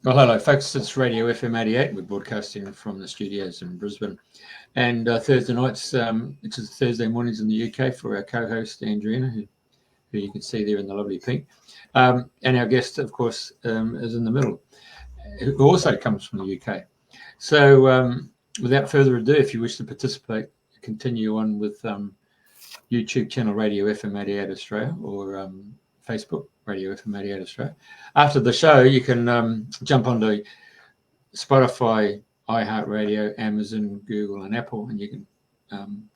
Well, hello, folks. It's Radio FM 88. We're broadcasting from the studios in Brisbane. And Thursday nights, which is Thursday mornings in the UK, for our co host, Andrina, who you can see there in the lovely pink. And our guest, of course, is in the middle, who also comes from the UK. So, without further ado, if you wish to participate, continue on with YouTube channel Radio FM 88 Australia or Facebook Radio FM 88 Australia. After the show, you can jump onto Spotify, iHeartRadio, Amazon, Google, and Apple, and you can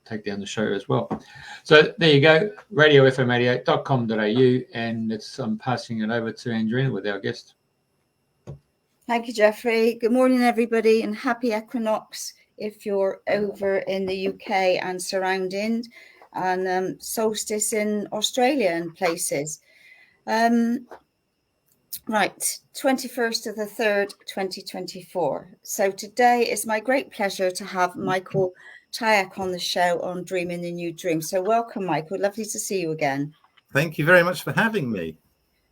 take down the show as well. So there you go, radiofm88.com.au, and I'm passing it over to Andrina with our guest. Thank you, Jeffrey. Good morning, everybody, and happy equinox if you're over in the UK and surrounding, and solstice in Australia and places. Right, 21st of the 3rd, 2024. So today it's my great pleasure to have Michael Tyack on the show on Dreaming the New Dream. So welcome, Michael. Lovely to see you again. Thank you very much for having me.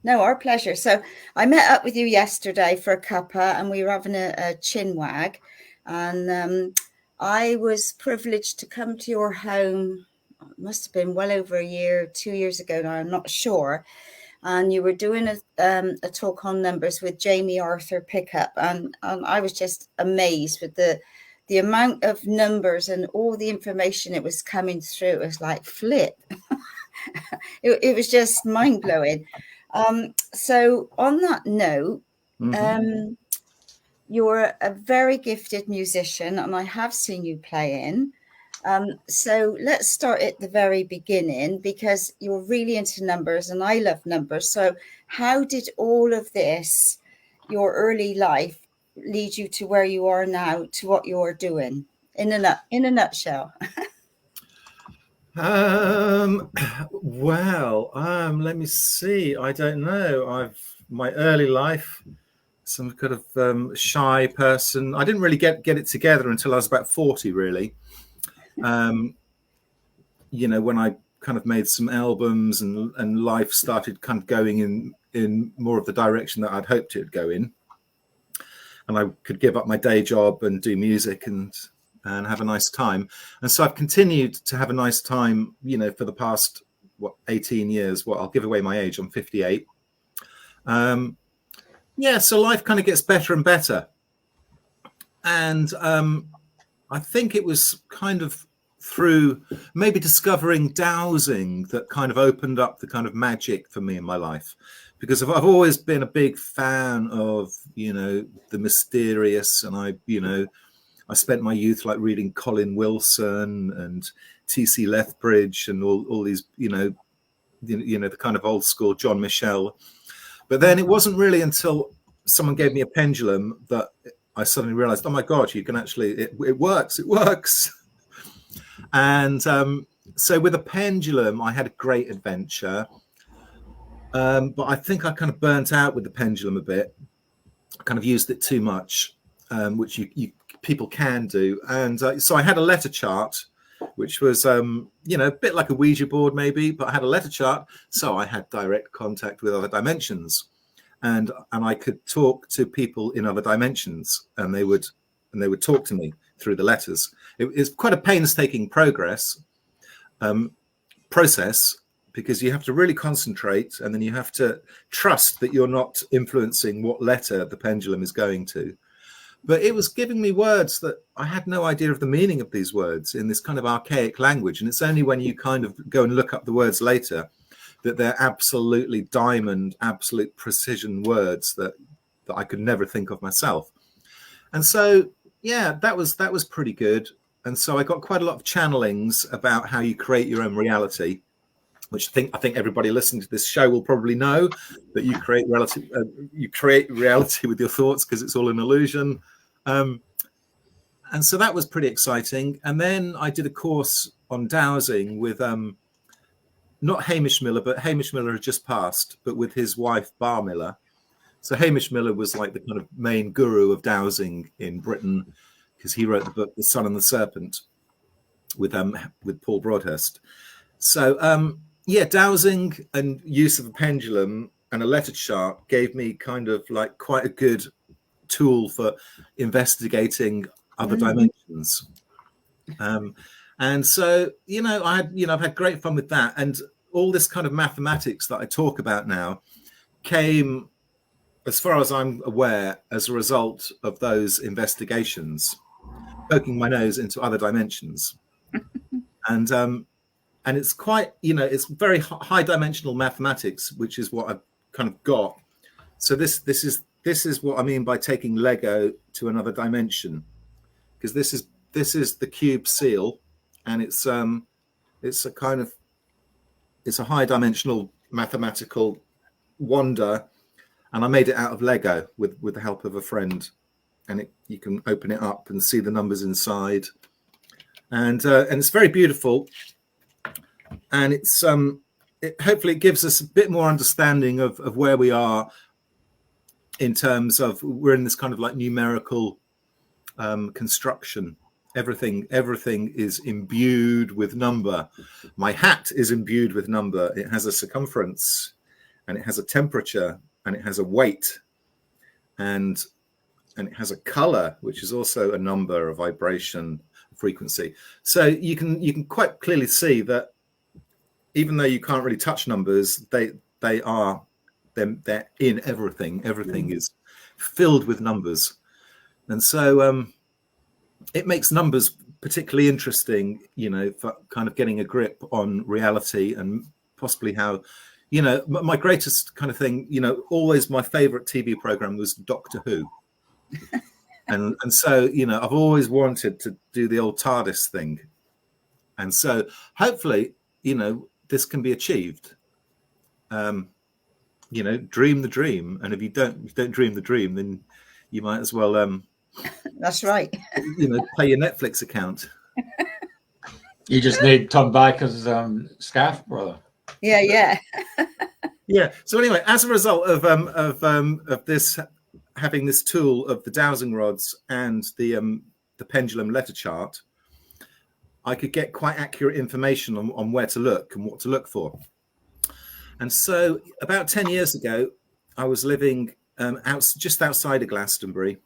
No, our pleasure. So I met up with you yesterday for a cuppa and we were having a chin wag. And I was privileged to come to your home, it must have been well over a year, 2 years ago now, I'm not sure. And you were doing a talk on numbers with Jamie Arthur Pickup. And I was just amazed with the amount of numbers and all the information it was coming through. It was like flip. It was just mind-blowing. So on that note, you're a very gifted musician, and I have seen you playing. So let's start at the very beginning, because you're really into numbers and I love numbers. So how did all of this, your early life, lead you to where you are now, to what you're doing in a nutshell? Let me see. I don't know. My early life, some kind of shy person. I didn't really get it together until I was about 40, really. When I kind of made some albums and life started kind of going in more of the direction that I'd hoped it would go in. And I could give up my day job and do music and have a nice time. And so I've continued to have a nice time, for the past, 18 years. I'll give away my age. I'm 58. So life kind of gets better and better. And I think it was kind of through maybe discovering dowsing that kind of opened up the kind of magic for me in my life, because I've always been a big fan of, the mysterious. And I spent my youth like reading Colin Wilson and T.C. Lethbridge and all these, the kind of old school John Michel. But then it wasn't really until someone gave me a pendulum that I suddenly realized, oh my God, you can actually, it works. And so with a pendulum, I had a great adventure. But I think I kind of burnt out with the pendulum a bit. I kind of used it too much, which you people can do. And so I had a letter chart, which was, a bit like a Ouija board maybe, but I had a letter chart. So I had direct contact with other dimensions. And I could talk to people in other dimensions, and they would talk to me through the letters. It's quite a painstaking process, because you have to really concentrate, and then you have to trust that you're not influencing what letter the pendulum is going to. But it was giving me words that I had no idea of the meaning of these words in this kind of archaic language. And it's only when you kind of go and look up the words later that they're absolutely diamond, absolute precision words that I could never think of myself. And so, that was pretty good. And so I got quite a lot of channelings about how you create your own reality, which I think everybody listening to this show will probably know, that you create reality with your thoughts, because it's all an illusion. And so that was pretty exciting. And then I did a course on dowsing with not Hamish Miller, but Hamish Miller had just passed, but with his wife, Bar Miller. So Hamish Miller was like the kind of main guru of dowsing in Britain, because he wrote the book The Sun and the Serpent with Paul Broadhurst. So dowsing and use of a pendulum and a letter chart gave me kind of like quite a good tool for investigating other dimensions. And so, I've had great fun with that. And all this kind of mathematics that I talk about now came, as far as I'm aware, as a result of those investigations, poking my nose into other dimensions. And it's quite, it's very high dimensional mathematics, which is what I've kind of got. So this is what I mean by taking Lego to another dimension, because this is the cube seal, and it's a high dimensional mathematical wonder, and I made it out of Lego with the help of a friend, and you can open it up and see the numbers inside, and it's very beautiful, and it's hopefully it gives us a bit more understanding of where we are in terms of, we're in this kind of like numerical construction. Everything is imbued with number. My hat is imbued with number. It has a circumference, and it has a temperature, and it has a weight, and it has a color, which is also a number, a vibration, frequency. So you can quite clearly see that even though you can't really touch numbers, they're in everything. Everything is filled with numbers, and so it makes numbers particularly interesting, for kind of getting a grip on reality, and possibly how, my greatest kind of thing, always my favorite TV program was Doctor Who. and so, I've always wanted to do the old TARDIS thing. And so hopefully, this can be achieved. Dream the dream. And if you don't dream the dream, then you might as well, that's right. Pay your Netflix account. You just need Tom Baker's scarf, brother. Yeah. Yeah. So anyway, as a result of this, having this tool of the dowsing rods and the pendulum letter chart, I could get quite accurate information on where to look and what to look for. And so about 10 years ago, I was living just outside of Glastonbury,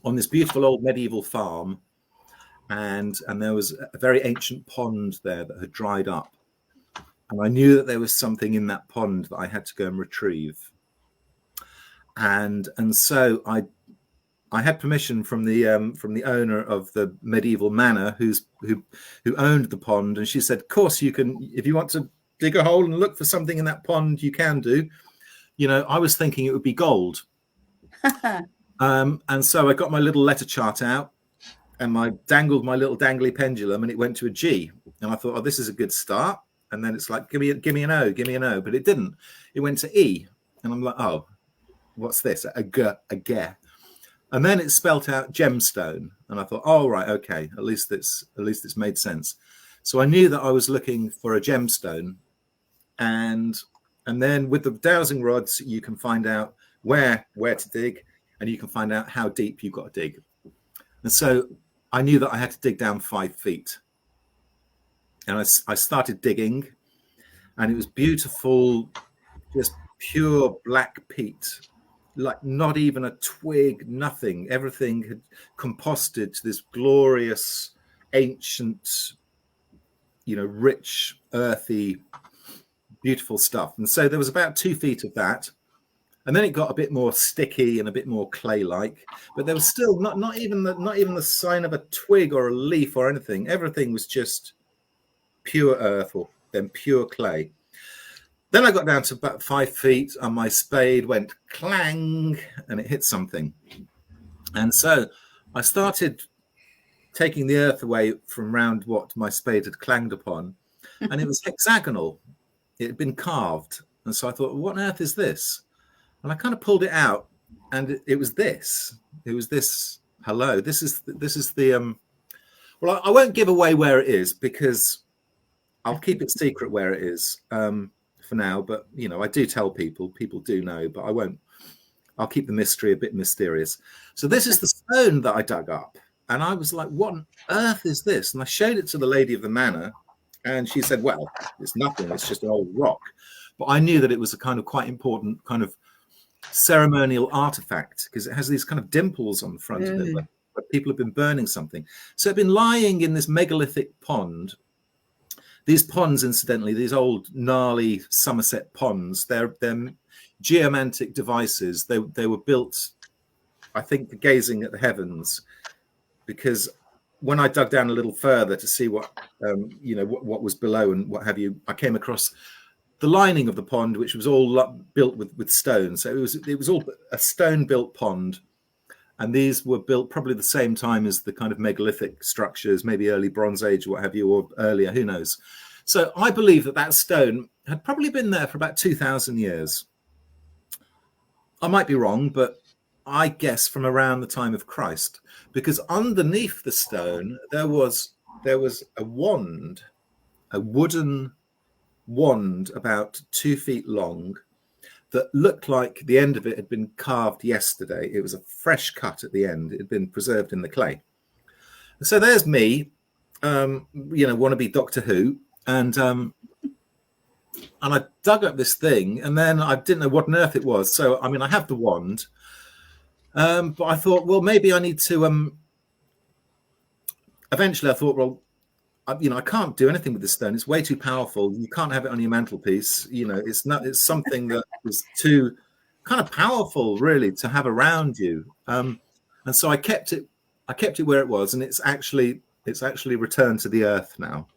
on this beautiful old medieval farm, and there was a very ancient pond there that had dried up, and I knew that there was something in that pond that I had to go and retrieve. And so I had permission from the owner of the medieval manor who owned the pond, and she said, "Of course you can, if you want to dig a hole and look for something in that pond, you can do." I was thinking it would be gold. And so I got my little letter chart out, and I dangled my little dangly pendulum, and it went to a G. And I thought, oh, this is a good start. And then it's like, give me an O, give me an O. But it didn't. It went to E. And I'm like, oh, what's this? A G, a G. And then it spelt out gemstone. And I thought, oh, right, okay. At least it's made sense. So I knew that I was looking for a gemstone. And then with the dowsing rods, you can find out where to dig, and you can find out how deep you've got to dig. And so I knew that I had to dig down 5 feet. And I started digging, and it was beautiful, just pure black peat, like not even a twig, nothing. Everything had composted to this glorious, ancient, rich, earthy, beautiful stuff. And so there was about 2 feet of that. And then it got a bit more sticky and a bit more clay-like, but there was still not even the sign of a twig or a leaf or anything. Everything was just pure earth, or then pure clay. Then I got down to about 5 feet, and my spade went clang, and it hit something. And so I started taking the earth away from round what my spade had clanged upon, and it was hexagonal. It had been carved, and so I thought, what on earth is this? And I kind of pulled it out, and it was this. It was this. Hello. This is the. Well, I won't give away where it is, because I'll keep it secret where it is for now. But I do tell people. People do know, but I won't. I'll keep the mystery a bit mysterious. So this is the stone that I dug up, and I was like, "What on earth is this?" And I showed it to the lady of the manor, and she said, "Well, it's nothing. It's just an old rock." But I knew that it was a kind of quite important kind of ceremonial artifact because it has these kind of dimples on the front of it, where people have been burning something. So it'd been lying in this megalithic pond. These ponds, incidentally, these old gnarly Somerset ponds, they're geomantic devices. They were built, I think, for gazing at the heavens, because when I dug down a little further to see what what was below and what have you, I came across the lining of the pond, which was all built with stone. So it was all a stone built pond, and these were built probably the same time as the kind of megalithic structures, maybe early Bronze Age or what have you, or earlier, who knows. So I believe that stone had probably been there for about 2,000 years. I might be wrong, but I guess from around the time of Christ, because underneath the stone there was a wand, a wooden wand about 2 feet long, that looked like the end of it had been carved yesterday. It was a fresh cut at the end. It had been preserved in the clay. So there's me, wannabe Doctor Who, and I dug up this thing, and then I didn't know what on earth it was. So I mean, I have the wand, but I thought, well, maybe I need to. Eventually, I thought, well, I can't do anything with this stone. It's way too powerful. You can't have it on your mantelpiece. It's something that is too kind of powerful, really, to have around you. And so I kept it where it was, and it's actually returned to the earth now.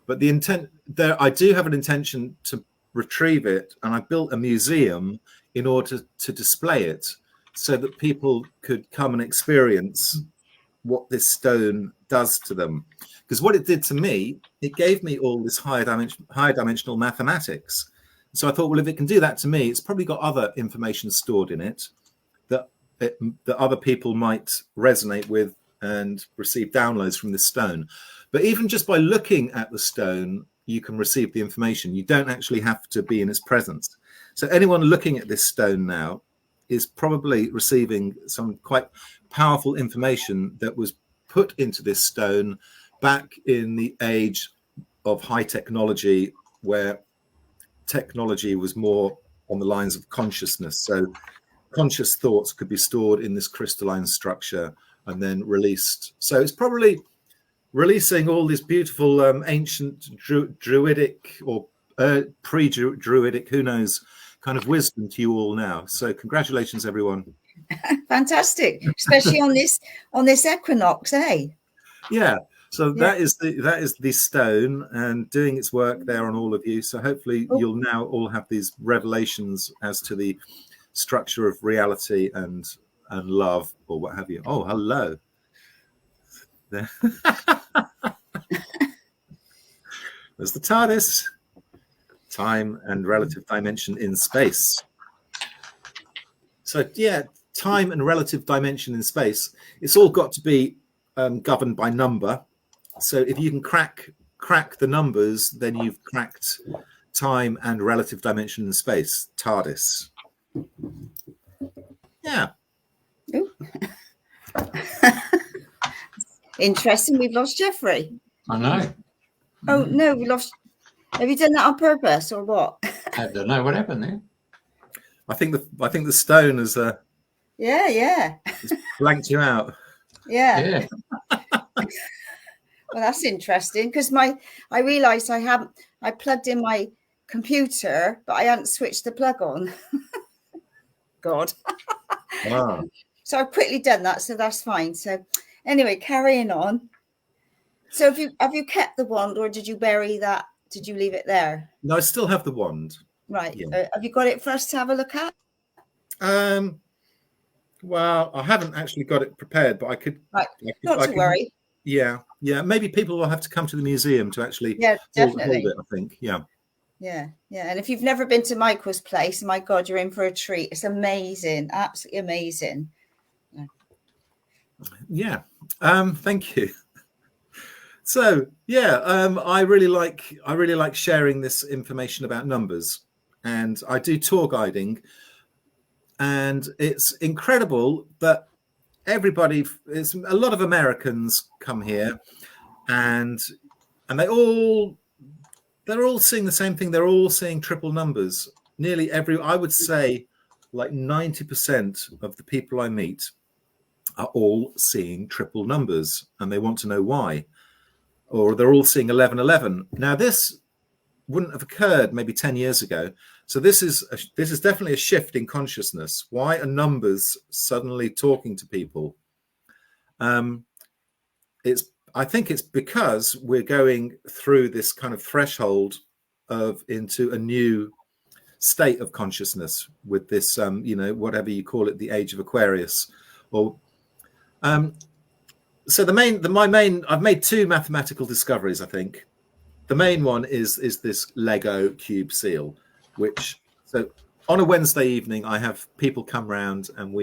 But the intent there, I do have an intention to retrieve it, and I built a museum in order to display it, so that people could come and experience what this stone does to them. Because what it did to me, it gave me all this higher dimensional mathematics. So I thought, well, if it can do that to me, it's probably got other information stored in it that other people might resonate with and receive downloads from this stone. But even just by looking at the stone, you can receive the information. You don't actually have to be in its presence. So anyone looking at this stone now is probably receiving some quite powerful information that was put into this stone back in the age of high technology, where technology was more on the lines of consciousness. So conscious thoughts could be stored in this crystalline structure and then released. So it's probably releasing all this beautiful ancient druidic or pre-druidic, who knows, kind of wisdom to you all now. So congratulations, everyone. Fantastic, especially on this equinox, eh? Yeah. So that is the stone, and doing its work there on all of you. So hopefully you'll now all have these revelations as to the structure of reality and love, or what have you. Oh, hello. There. There's the TARDIS, time and relative dimension in space. So yeah, time and relative dimension in space. It's all got to be governed by number. So if you can crack the numbers, then you've cracked time and relative dimension in space. TARDIS. Yeah. Interesting. We've lost Jeffrey. I know. Oh no, we lost. Have you done that on purpose or what? I don't know what happened there. I think the stone has Yeah. blanked you out. Yeah. Well, that's interesting, because I realised I plugged in my computer, but I hadn't switched the plug on. God. Wow. So I've quickly done that, so that's fine. So anyway, carrying on. So have you kept the wand, or did you bury that? Did you leave it there? No, I still have the wand. Right. Yeah. Have you got it for us to have a look at? Well, I haven't actually got it prepared, but I could. Right. Not to worry. Yeah. Maybe people will have to come to the museum to actually hold it, I think. Yeah. And if you've never been to Michael's place, my God, you're in for a treat. It's amazing, absolutely amazing. Yeah. Thank you. So I really like sharing this information about numbers, and I do tour guiding, and it's incredible that it's a lot of Americans come here, and they're all seeing the same thing. They're all seeing triple numbers. Nearly I would say like 90% of the people I meet are all seeing triple numbers, and they want to know why. Or they're all seeing 1111. Now, this wouldn't have occurred maybe 10 years ago. So this is definitely a shift in consciousness. Why are numbers suddenly talking to people? I think it's because we're going through this kind of threshold into a new state of consciousness with this, whatever you call it, the age of Aquarius. Or so I've made two mathematical discoveries, I think. The main one is this Lego cube seal, so on a Wednesday evening, I have people come round and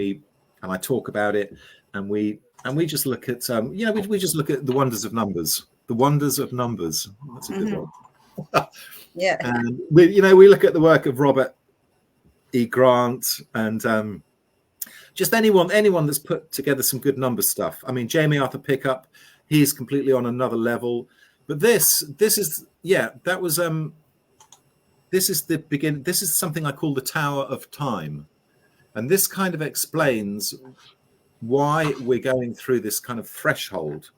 I talk about it, and we just look at we just look at the wonders of numbers. The wonders of numbers. That's a good one. Yeah. And we look at the work of Robert E. Grant and just anyone that's put together some good number stuff. I mean, Jamie Arthur Pickup, he's completely on another level. But this is the beginning. This is something I call the Tower of Time, and this kind of explains why we're going through this kind of threshold.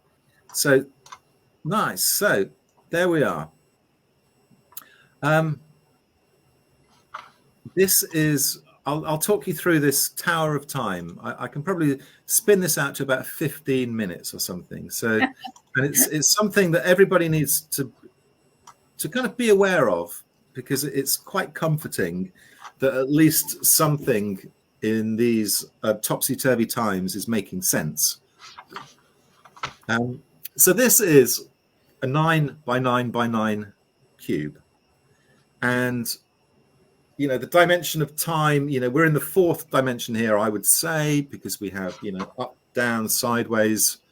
So nice. So there we are. This is. I'll talk you through this Tower of Time. I can probably spin this out to about 15 minutes or something. So, and it's something that everybody needs to kind of be aware of, because it's quite comforting that at least something in these topsy-turvy times is making sense. So this is a 9 by 9 by 9 cube, and the dimension of time, we're in the fourth dimension here, I would say, because we have, up, down, sideways,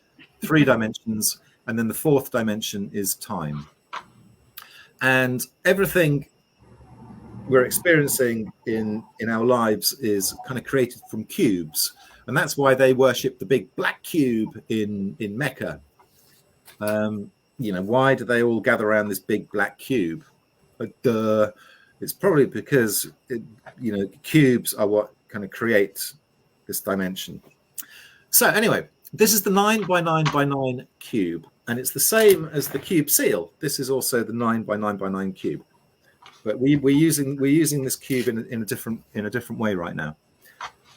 3 dimensions. And then the fourth dimension is time. And everything we're experiencing in our lives is kind of created from cubes. And that's why they worship the big black cube in Mecca. Why do they all gather around this big black cube? It's probably because cubes are what kind of create this dimension. So anyway, this is the 9 by 9 by 9 cube, and it's the same as the cube seal. This is also the 9 by 9 by 9 cube, but we're using this cube in a different way right now.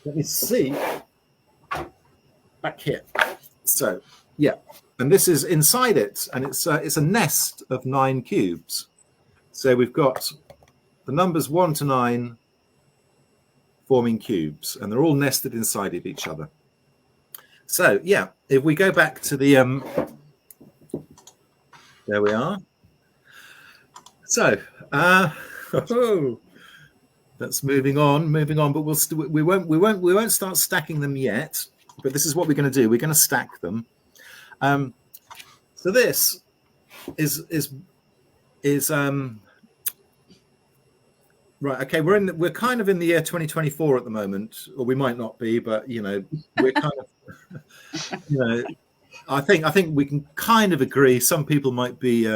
Let me see back here. So yeah, and this is inside it, and it's a nest of 9 cubes. So we've got the numbers 1 to 9 forming cubes, and they're all nested inside of each other. So yeah, if we go back to the there we are. So that's moving on, but we won't start stacking them yet. But this is what we're going to do. We're going to stack them. So this is right. Okay, we're kind of in the year 2024 at the moment, or we might not be, but we're kind of I think we can kind of agree. Some people might be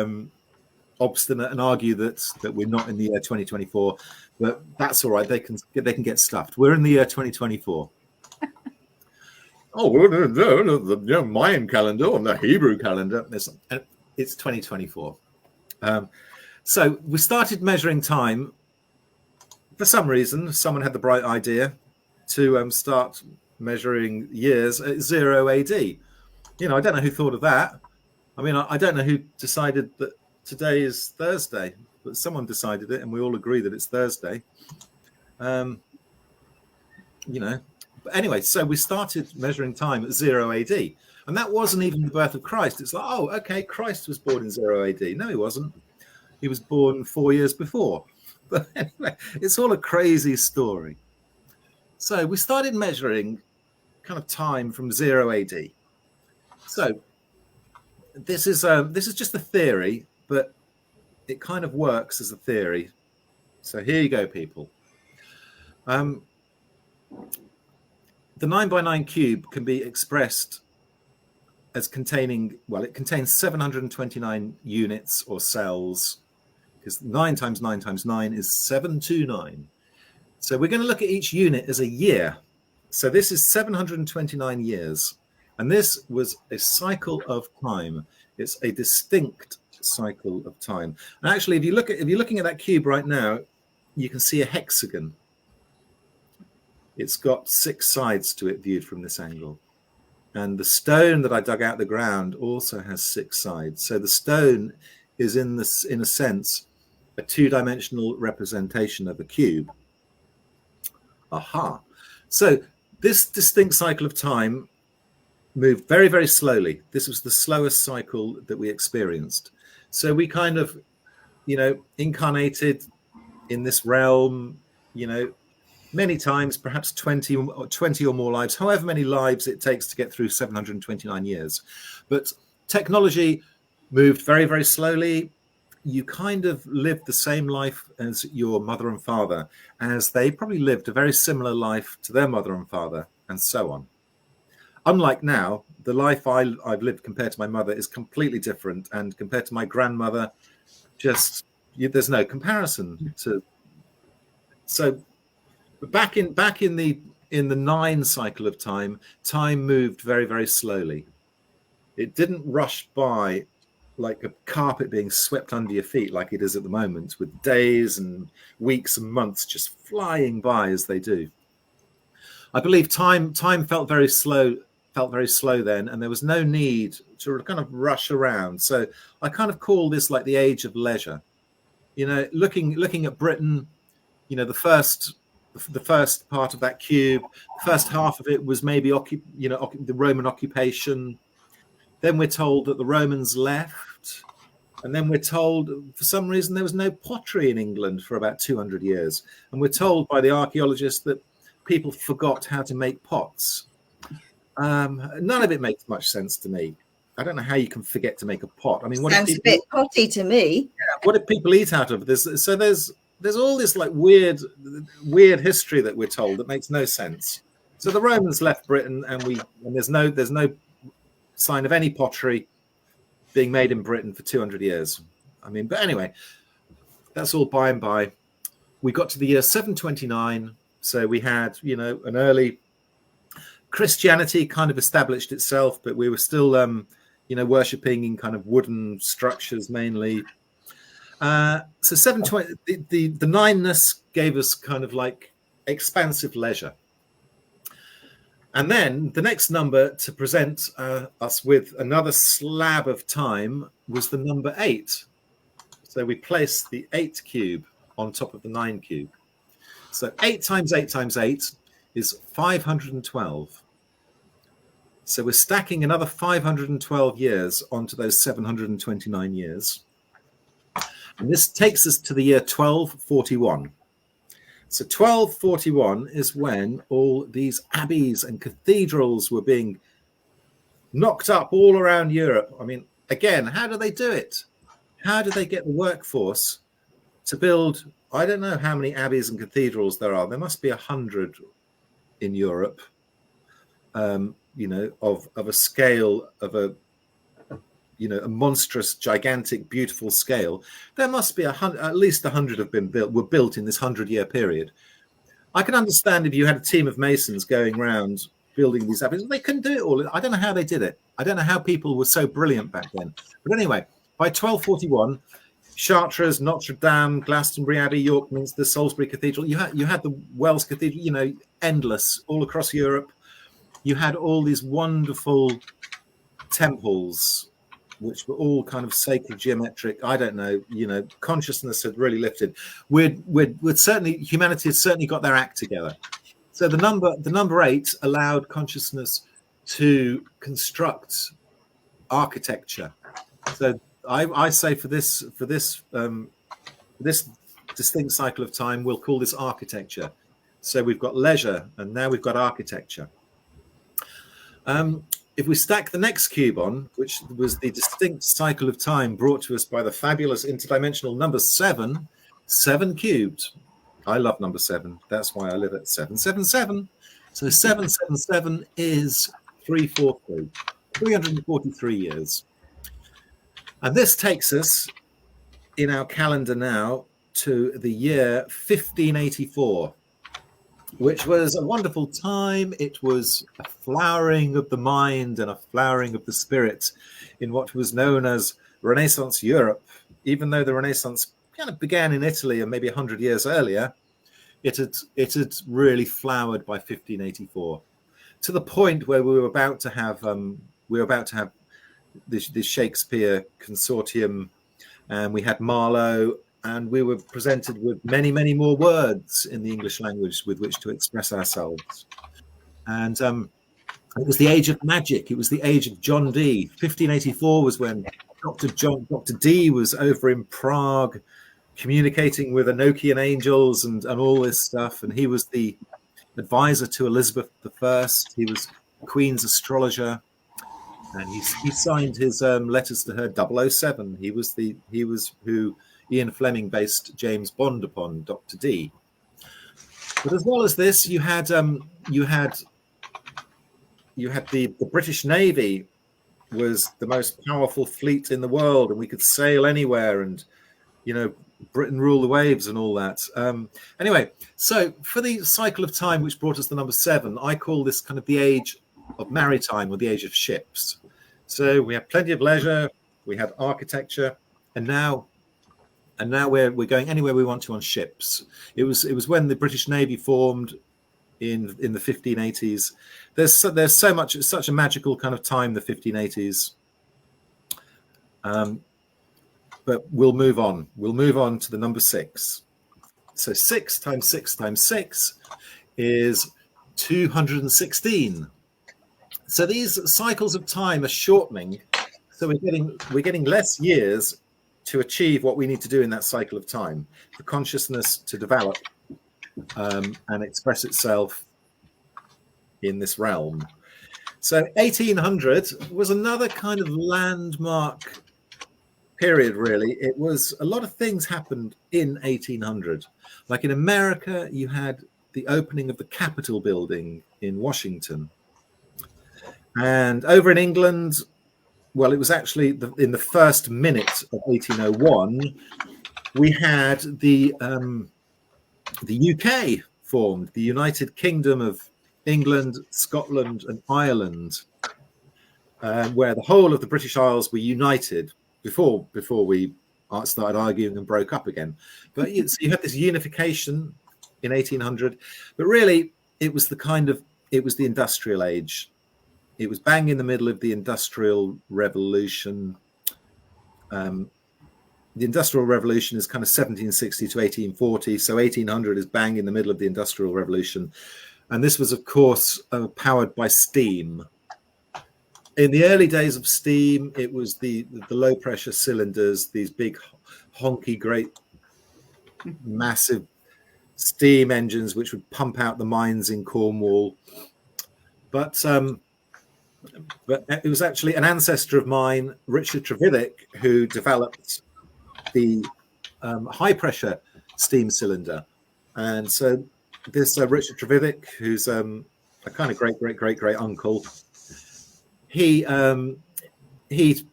obstinate and argue that we're not in the year 2024, but that's all right. They can get stuffed. We're in the year 2024. Oh, the Mayan calendar and the Hebrew calendar. It's 2024. So we started measuring time. For some reason, someone had the bright idea to start measuring years at 0 AD. I don't know who thought of that. I mean, I don't know who decided that today is Thursday, but someone decided it, and we all agree that it's Thursday. But anyway, so we started measuring time at 0 AD, and that wasn't even the birth of Christ. It's like, oh, okay, Christ was born in 0 AD. No, he wasn't. He was born 4 years before. But anyway, it's all a crazy story. So we started measuring kind of time from 0 AD. So this is just a theory, but it kind of works as a theory. So here you go, people. The 9 by 9 cube can be expressed as containing, it contains 729 units or cells, because 9 times 9 times 9 is 729. So we're going to look at each unit as a year. So this is 729 years. And this was a cycle of time. It's a distinct cycle of time. And actually, if you're looking at that cube right now, you can see a hexagon. It's got 6 sides to it viewed from this angle. And the stone that I dug out the ground also has 6 sides. So the stone is in a sense, a 2-dimensional representation of a cube. Aha. So this distinct cycle of time moved very, very slowly. This was the slowest cycle that we experienced. So we kind of, incarnated in this realm, many times, perhaps 20 or more lives, however many lives it takes to get through 729 years. But technology moved very, very slowly. You kind of lived the same life as your mother and father, as they probably lived a very similar life to their mother and father, and so on. Unlike now, the life I've lived compared to my mother is completely different, and compared to my grandmother, there's no comparison to. So back in the 9 cycle of time moved very, very slowly. It didn't rush by like a carpet being swept under your feet like it is at the moment, with days and weeks and months just flying by as they do. I believe time felt very slow then, and there was no need to kind of rush around. So I kind of call this like the age of leisure. Looking at Britain, the first part of that cube, the first half of it was maybe the Roman occupation. Then we're told that the Romans left, and then we're told for some reason there was no pottery in England for about 200 years, and we're told by the archaeologists that people forgot how to make pots. None of it makes much sense to me. I don't know how you can forget to make a pot. I mean, sounds a bit potty to me. Yeah, what did people eat out of this? So there's all this like weird history that we're told that makes no sense. So the Romans left Britain, and there's no sign of any pottery being made in Britain for 200 years. I mean, but anyway, that's all by and by. We got to the year 729, so we had an early Christianity kind of established itself, but we were still worshipping in kind of wooden structures mainly. So 720, the 9ness gave us kind of like expansive leisure. And then the next number to present us with another slab of time was the number 8. So we placed the 8 cube on top of the 9 cube. So 8 times 8 times 8 is 512. So we're stacking another 512 years onto those 729 years. And this takes us to the year 1241. So 1241 is when all these abbeys and cathedrals were being knocked up all around Europe. I mean, again, how do they do it? How do they get the workforce to build? I don't know how many abbeys and cathedrals there are. There must be 100 in Europe, of a scale of a monstrous, gigantic, beautiful scale. There must be at least 100 were built in this 100-year period. I can understand if you had a team of masons going around building these abbeys. They couldn't do it all. I don't know how they did it. I don't know how people were so brilliant back then. But anyway, by 1241, Chartres, Notre Dame, Glastonbury Abbey, York Minster, Salisbury Cathedral. You had the Wells Cathedral. Endless all across Europe. You had all these wonderful temples, which were all kind of sacred, geometric. I don't know. Consciousness had really lifted. Humanity had certainly got their act together. So the number 8 allowed consciousness to construct architecture. So I say for this distinct cycle of time, we'll call this architecture. So we've got leisure, and now we've got architecture. If we stack the next cube on, which was the distinct cycle of time brought to us by the fabulous interdimensional number 7, 7 cubed. I love number 7. That's why I live at 777. So 777 is 343 years. And this takes us in our calendar now to the year 1584. which was a wonderful time. It was a flowering of the mind and a flowering of the spirit in what was known as Renaissance Europe. Even though the Renaissance kind of began in Italy and maybe 100 years earlier, it had really flowered by 1584, to the point where we were about to have this Shakespeare consortium, and we had Marlowe, and we were presented with many, many more words in the English language with which to express ourselves. And it was the age of magic. It was the age of John Dee. 1584 was when Dr. Dee was over in Prague communicating with Enochian angels and all this stuff. And he was the advisor to Elizabeth I. He was Queen's astrologer. And he signed his letters to her 007. He was who Ian Fleming based James Bond upon, Dr. Dee. But as well as this, you had the British Navy was the most powerful fleet in the world, and we could sail anywhere, and Britain rule the waves and all that. Anyway, so for the cycle of time which brought us the number 7, I call this kind of the age of maritime, or the age of ships. So we had plenty of leisure, we had architecture, and now we're going anywhere we want to on ships. It was when the British Navy formed in the 1580s. There's so much, it's such a magical kind of time, the 1580s. But we'll move on. We'll move on to the number 6. So 6 times 6 times 6 is 216. So these cycles of time are shortening. So we're getting less years to achieve what we need to do in that cycle of time, for consciousness to develop and express itself in this realm. So 1800 was another kind of landmark period, really. It was a lot of things happened in 1800. Like in America, you had the opening of the Capitol building in Washington. And over in England, well, it was actually in the first minute of 1801, we had the UK formed, the United Kingdom of England, Scotland, and Ireland, where the whole of the British Isles were united before we started arguing and broke up again. But so you had this unification in 1800, but really it was the industrial age. It was bang in the middle of the Industrial Revolution. The Industrial Revolution is kind of 1760 to 1840. So 1800 is bang in the middle of the Industrial Revolution. And this was, of course, powered by steam. In the early days of steam, it was the low pressure cylinders, these big, honky, great, massive steam engines, which would pump out the mines in Cornwall. But it was actually an ancestor of mine, Richard Trevithick, who developed the high pressure steam cylinder. And so this Richard Trevithick, who's a kind of great uncle, he made the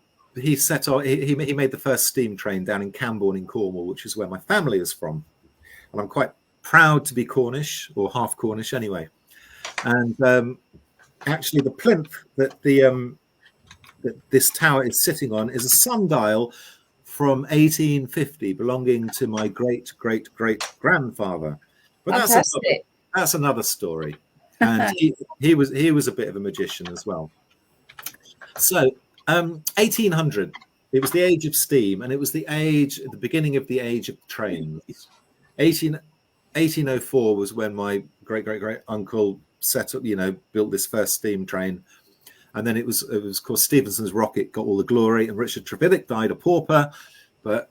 first steam train down in Camborne in Cornwall, which is where my family is from. And I'm quite proud to be Cornish, or half Cornish anyway. And actually, the plinth that that this tower is sitting on is a sundial from 1850, belonging to my great grandfather. But that's another story. And he was a bit of a magician as well. So 1800, it was the age of steam, and it was the beginning of the age of trains. 1804 was when my great uncle set up, built this first steam train, and then it was of course Stephenson's rocket got all the glory, and Richard Trevithick died a pauper, but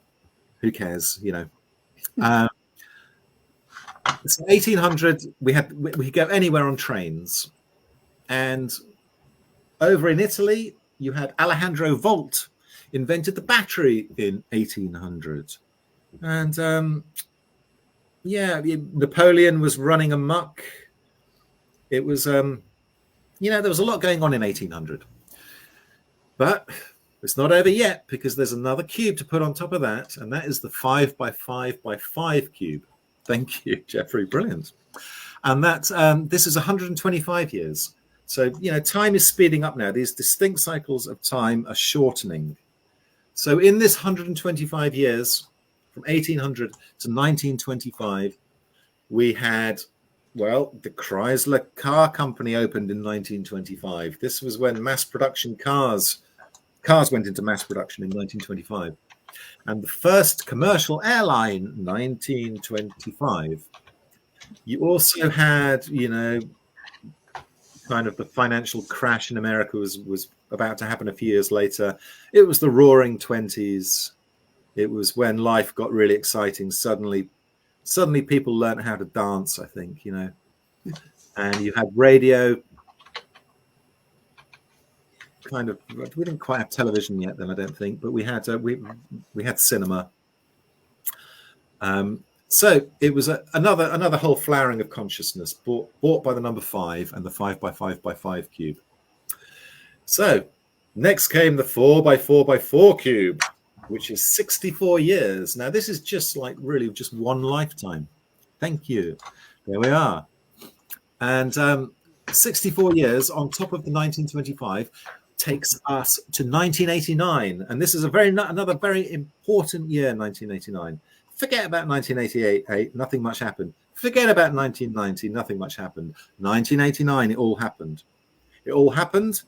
who cares, So 1800, we could go anywhere on trains, and over in Italy, you had Alejandro Volt invented the battery in 1800, and Napoleon was running amok. It was, there was a lot going on in 1800. But it's not over yet, because there's another cube to put on top of that, and that is the 5 by 5 by 5 cube. Thank you, Jeffrey. Brilliant. And that this is 125 years. So, time is speeding up now. These distinct cycles of time are shortening. So in this 125 years, from 1800 to 1925, we had, the Chrysler Car Company opened in 1925. This was when mass production cars went into mass production in 1925. And the first commercial airline, 1925. You also had, kind of the financial crash in America was about to happen a few years later. It was the Roaring 20s. It was when life got really exciting. Suddenly people learned how to dance, I think, and you had radio. Kind of, we didn't quite have television yet then, I don't think, but we had we had cinema. So it was another whole flowering of consciousness brought by the number 5 and the 5 by 5 by 5 cube. So next came the 4 by 4 by 4 cube, which is 64 years. Now this is just like really just one lifetime. Thank you. There we are. And 64 years on top of the 1925 takes us to 1989. And this is another very important year, 1989. Forget about 1988, nothing much happened. Forget about 1990, nothing much happened. 1989, it all happened. It all happened.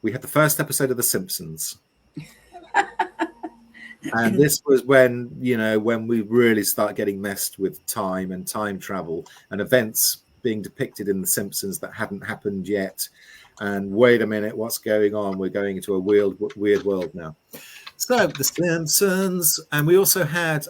We had the first episode of The Simpsons. And this was when we really start getting messed with time and time travel and events being depicted in The Simpsons that hadn't happened yet. And wait a minute, what's going on? We're going into a weird world now. So The Simpsons, and we also had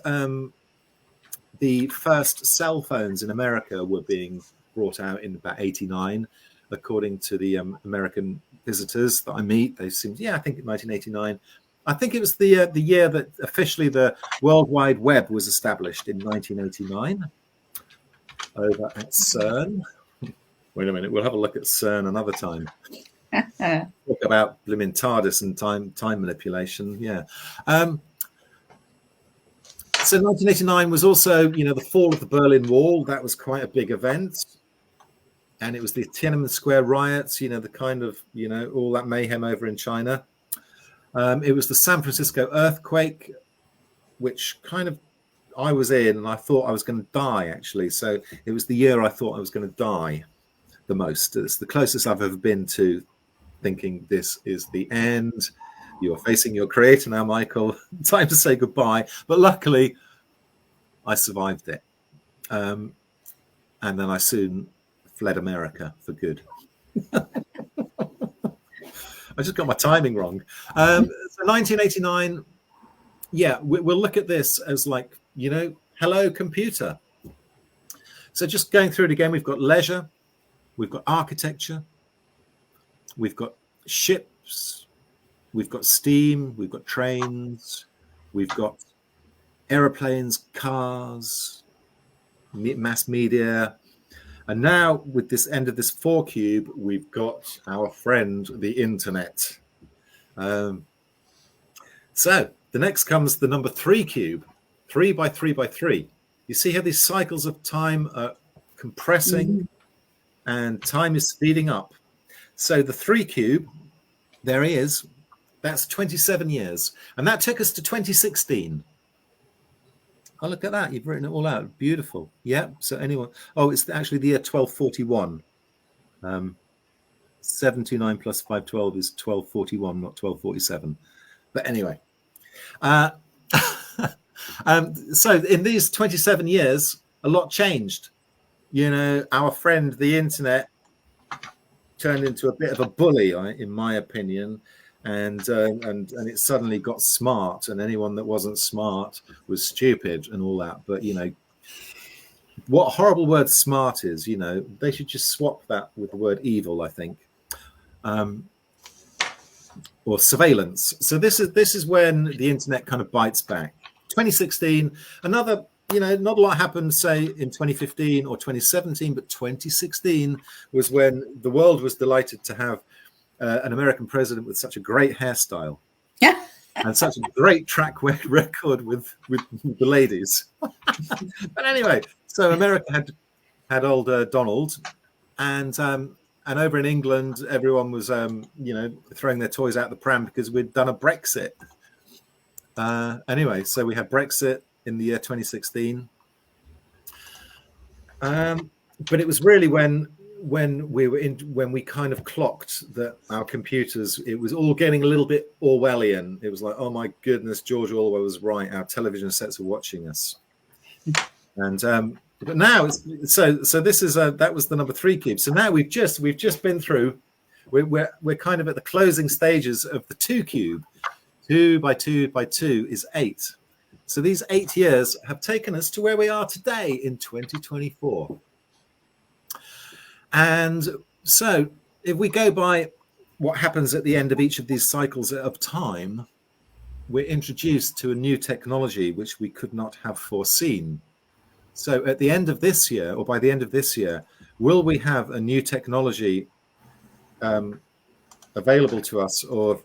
the first cell phones in America were being brought out in about 89, according to the American visitors that I meet. They seemed, I think in 1989. I think it was the year that officially the World Wide Web was established in 1989 over at CERN. Wait a minute, we'll have a look at CERN another time. Talk about blimmin' TARDIS and time manipulation. Yeah. So 1989 was also, the fall of the Berlin Wall. That was quite a big event. And it was the Tiananmen Square riots, the kind of, all that mayhem over in China. It was the San Francisco earthquake, which kind of I was in, and I thought I was going to die, actually. So it was the year I thought I was going to die the most. It's the closest I've ever been to thinking this is the end. You are facing your creator now, Michael. Time to say goodbye. But luckily, I survived it. And then I soon fled America for good. I just got my timing wrong. So 1989, we'll look at this as like, hello, computer. So just going through it again, we've got leisure, we've got architecture, we've got ships, we've got steam, we've got trains, we've got aeroplanes, cars, mass media. And now with this end of this 4 cube, we've got our friend, the internet. So the next comes the number 3 cube, 3 by 3 by 3. You see how these cycles of time are compressing and time is speeding up. So the 3 cube, there he is. That's 27 years. And that took us to 2016. Oh, look at that. You've written it all out. Beautiful. Yeah. So anyone... Oh, it's actually the year 1241. 729 plus 512 is 1241, not 1247. But anyway. So in these 27 years, a lot changed. Our friend, the internet, turned into a bit of a bully, in my opinion. And it suddenly got smart, and anyone that wasn't smart was stupid and all that. But what a horrible word smart is. They should just swap that with the word evil, I think, or surveillance. So this is when the internet kind of bites back. 2016, another. Not a lot happened, say, in 2015 or 2017, but 2016 was when the world was delighted to have an American president with such a great hairstyle and such a great track record with the ladies. But anyway, so America had old Donald, and over in England, everyone was throwing their toys out the pram because we'd done a Brexit. Anyway, so we had Brexit in the year 2016. But it was really when we kind of clocked that our computers, it was all getting a little bit Orwellian. It was like, oh my goodness, George Orwell was right. Our television sets are watching us. And but now so this is that was the number 3 cube. So now we've just been through. We're kind of at the closing stages of the 2 cube. 2 by 2 by 2 is 8. So these 8 years have taken us to where we are today in 2024. And so if we go by what happens at the end of each of these cycles of time, we're introduced to a new technology which we could not have foreseen. So at the end of this year, or by the end of this year, will we have a new technology available to us or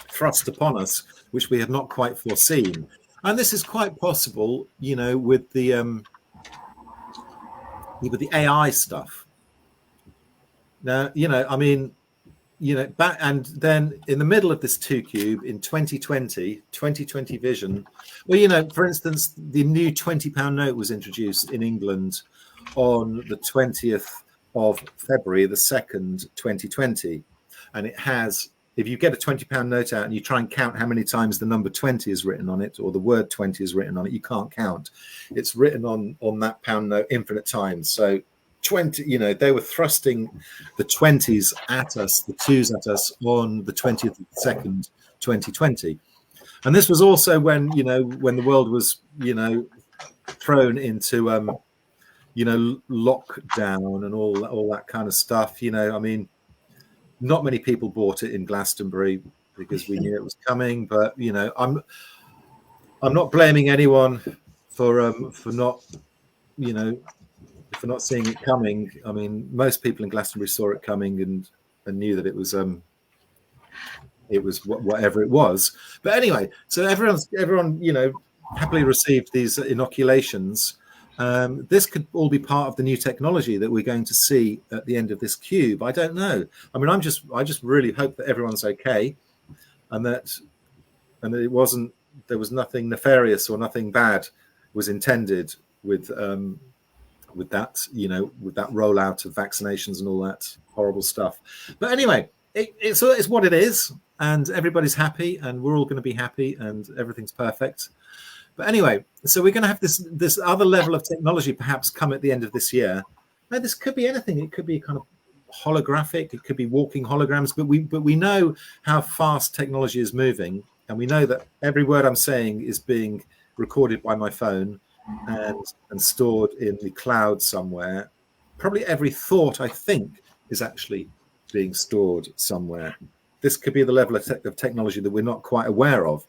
thrust upon us, which we had not quite foreseen? And this is quite possible, with the AI stuff. Now, back and then in the middle of this 2 cube in 2020 vision, well, for instance, the new £20 note was introduced in England on the 20th of February, the 2nd, 2020. And it has, if you get a £20 note out and you try and count how many times the number 20 is written on it or the word 20 is written on it, you can't count. It's written on that pound note infinite times. So 20, they were thrusting the 20s at us, the 2s at us on the 20th of the 2nd, 2020. And this was also when the world was, thrown into, lockdown and all that kind of stuff. Not many people bought it in Glastonbury because we knew it was coming. But I'm not blaming anyone for not seeing it coming. I mean, most people in Glastonbury saw it coming and knew that it was whatever it was. But anyway, so everyone happily received these inoculations. This could all be part of the new technology that we're going to see at the end of this cube. I don't know. I mean, I just really hope that everyone's okay, and that it wasn't, there was nothing nefarious or nothing bad was intended with that, with that rollout of vaccinations and all that horrible stuff. But anyway, it's what it is, and everybody's happy, and we're all going to be happy, and everything's perfect. But anyway, so we're going to have this other level of technology perhaps come at the end of this year. Now, this could be anything. It could be kind of holographic. It could be walking holograms. But we know how fast technology is moving, and we know that every word I'm saying is being recorded by my phone and stored in the cloud somewhere. Probably every thought I think is actually being stored somewhere. This could be the level of technology that we're not quite aware of.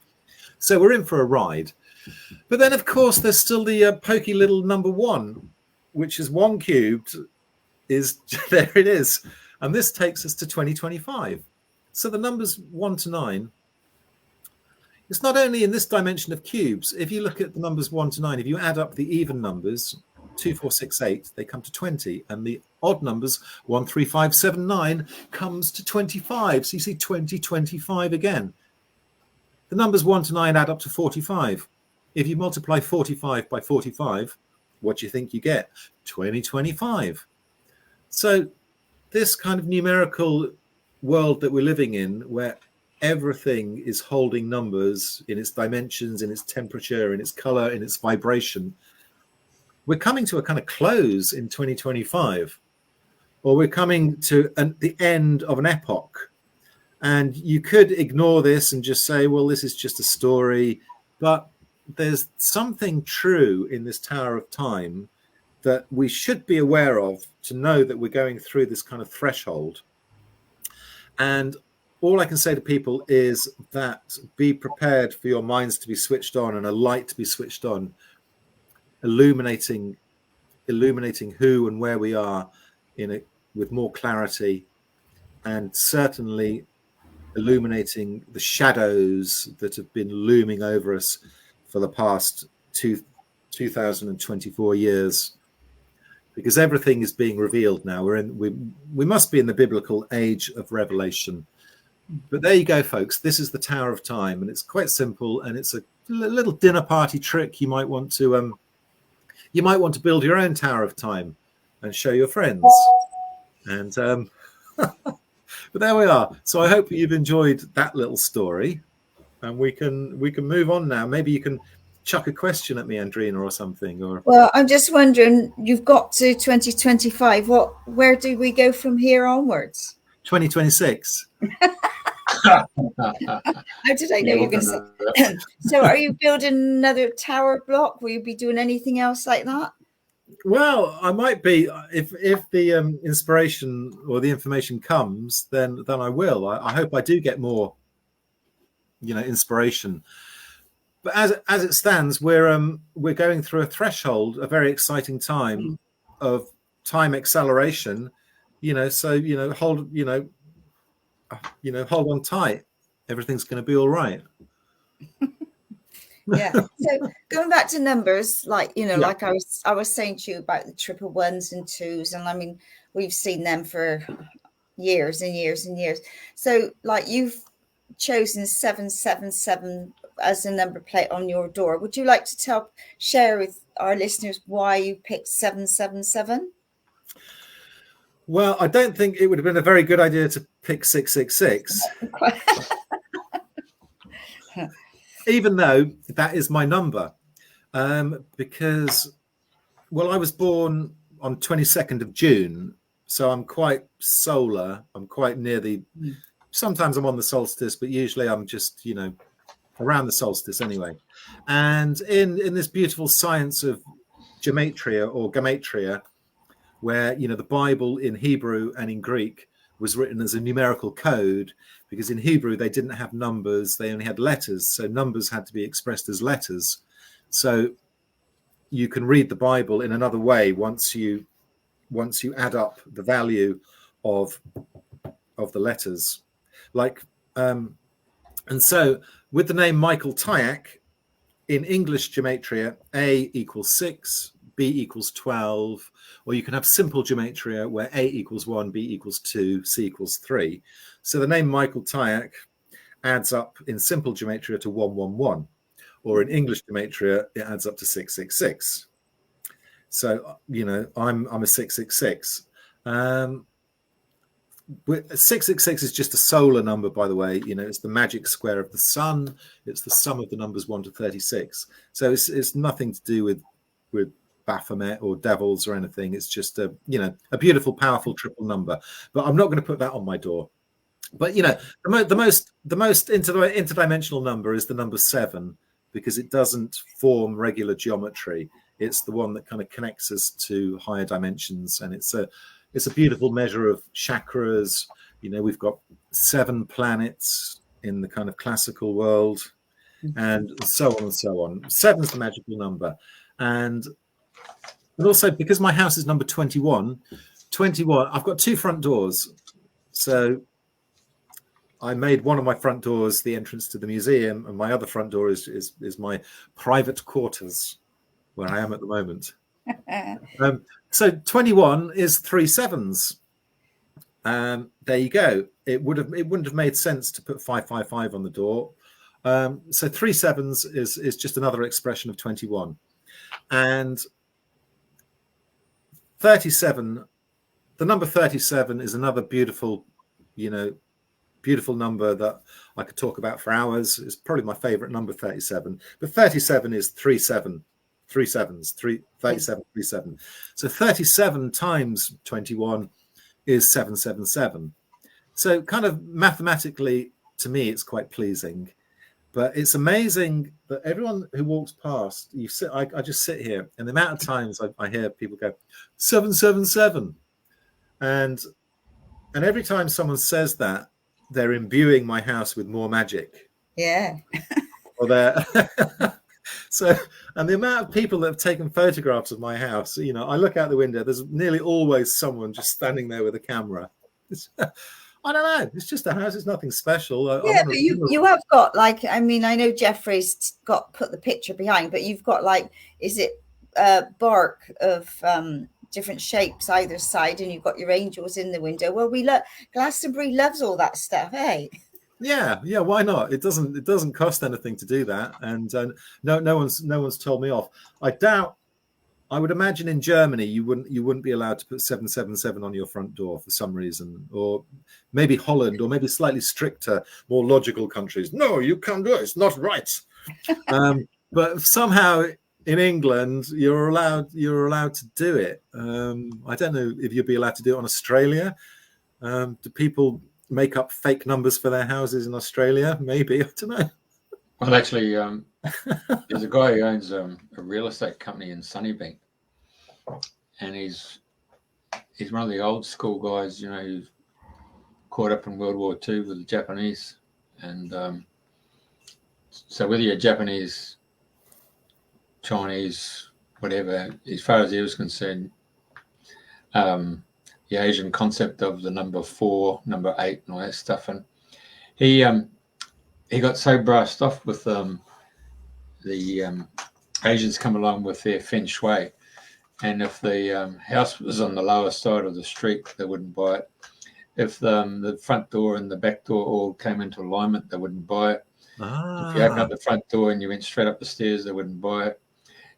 So we're in for a ride. But then, of course, there's still the pokey little number 1, which is 1 cubed. There it is. And this takes us to 2025. So the numbers 1 to 9, it's not only in this dimension of cubes. If you look at the numbers 1 to 9, if you add up the even numbers, 2, 4, 6, 8, they come to 20. And the odd numbers, 1, 3, 5, 7, 9, comes to 25. So you see 20, 25 again. The numbers 1 to 9 add up to 45. If you multiply 45 by 45, what do you think you get? 2025. So this kind of numerical world that we're living in, where everything is holding numbers in its dimensions, in its temperature, in its color, in its vibration, we're coming to a kind of close in 2025, or we're coming to the end of an epoch. And you could ignore this and just say, well, this is just a story. But there's something true in this Tower of Time that we should be aware of, to know that we're going through this kind of threshold. And all I can say to people is that be prepared for your minds to be switched on and a light to be switched on, illuminating who and where we are in it with more clarity, and certainly illuminating the shadows that have been looming over us for the past 2024 years, because everything is being revealed now. We must be in the biblical age of revelation. But there you go, folks. This is the Tower of Time, and it's quite simple, and it's a little dinner party trick. You might want to build your own Tower of Time and show your friends. And but there we are. So I hope you've enjoyed that little story, and we can move on now. Maybe you can chuck a question at me, Andrina, or something. Or well, I'm just wondering. You've got to 2025. Where do we go from here onwards? 2026. How did I know you were going to say? So are you building another tower block? Will you be doing anything else like that? Well, I might be. If the inspiration or the information comes, then I will. I hope I do get more, inspiration. But as it stands, we're going through a threshold, a very exciting time of time acceleration. So hold on tight. Everything's going to be all right. Yeah. So going back to numbers, like I was saying to you about the triple ones and twos, and I mean we've seen them for years and years and years. So like you've chosen 777 as a number plate on your door. Would you like to share with our listeners why you picked 777? Well, I don't think it would have been a very good idea to pick 666. Even though that is my number, because, well, I was born on 22nd of June, so I'm quite solar. I'm quite near sometimes I'm on the solstice, but usually I'm just, around the solstice anyway. And in this beautiful science of gematria or gamatria, where, the Bible in Hebrew and in Greek was written as a numerical code, because in Hebrew they didn't have numbers, they only had letters, so numbers had to be expressed as letters. So you can read the Bible in another way once you add up the value of the letters. And so with the name Michael Tyack, in English gematria, A equals 6, B equals 12, or you can have simple gematria where A equals 1, B equals 2, C equals 3. So the name Michael Tyack adds up in simple gematria to 111, or in English gematria, it adds up to 666. So, I'm a 666. 666 is just a solar number, by the way. It's the magic square of the sun. It's the sum of the numbers 1 to 36. So it's nothing to do with Baphomet or devils or anything. It's just a beautiful, powerful triple number. But I'm not going to put that on my door. But the most interdimensional number is the number 7, because it doesn't form regular geometry. It's the one that kind of connects us to higher dimensions, and it's a beautiful measure of chakras. We've got 7 planets in the kind of classical world, and so on and so on. 7's the magical number. And also, because my house is number 21, I've got 2 front doors. So I made one of my front doors the entrance to the museum, and my other front door is my private quarters, where I am at the moment. So 21 is 3 7s. There you go. It wouldn't have made sense to put 555 on the door. So 3 7s is just another expression of 21. And 37, the number 37 is another beautiful number that I could talk about for hours. It's probably my favorite number, 37. But 37 is 3 7. 3 7s, 37, 3 7. So 37 times 21 is 777. So kind of mathematically, to me, it's quite pleasing. But it's amazing that everyone who walks past, I just sit here, and the amount of times I hear people go 777, and every time someone says that, they're imbuing my house with more magic. Yeah. Or they're so, and the amount of people that have taken photographs of my house, I look out the window, there's nearly always someone just standing there with a camera. I don't know. It's just a house. It's nothing special. Yeah, but you have got I know Jeffrey's put the picture behind, but you've got is it bark of different shapes either side, and you've got your angels in the window. Well, Glastonbury loves all that stuff, eh? Yeah, why not? It doesn't cost anything to do that, and no one's told me off. I would imagine in Germany you wouldn't be allowed to put 777 on your front door for some reason, or maybe Holland, or maybe slightly stricter, more logical countries. No, you can't do it. It's not right. But somehow in England you're allowed to do it. I don't know if you'd be allowed to do it on Australia. Do people make up fake numbers for their houses in Australia? Maybe, I don't know. Well, actually, there's a guy who owns a real estate company in Sunnybank, and he's one of the old school guys, who caught up in World War II with the Japanese, and so whether you're Japanese, Chinese, whatever, as far as he was concerned, the Asian concept of the number 4, number 8, and all that stuff, and he got so brushed off with the Asians come along with their feng shui, and if the house was on the lower side of the street, they wouldn't buy it. If the front door and the back door all came into alignment, they wouldn't buy it. If you open up the front door and you went straight up the stairs, they wouldn't buy it.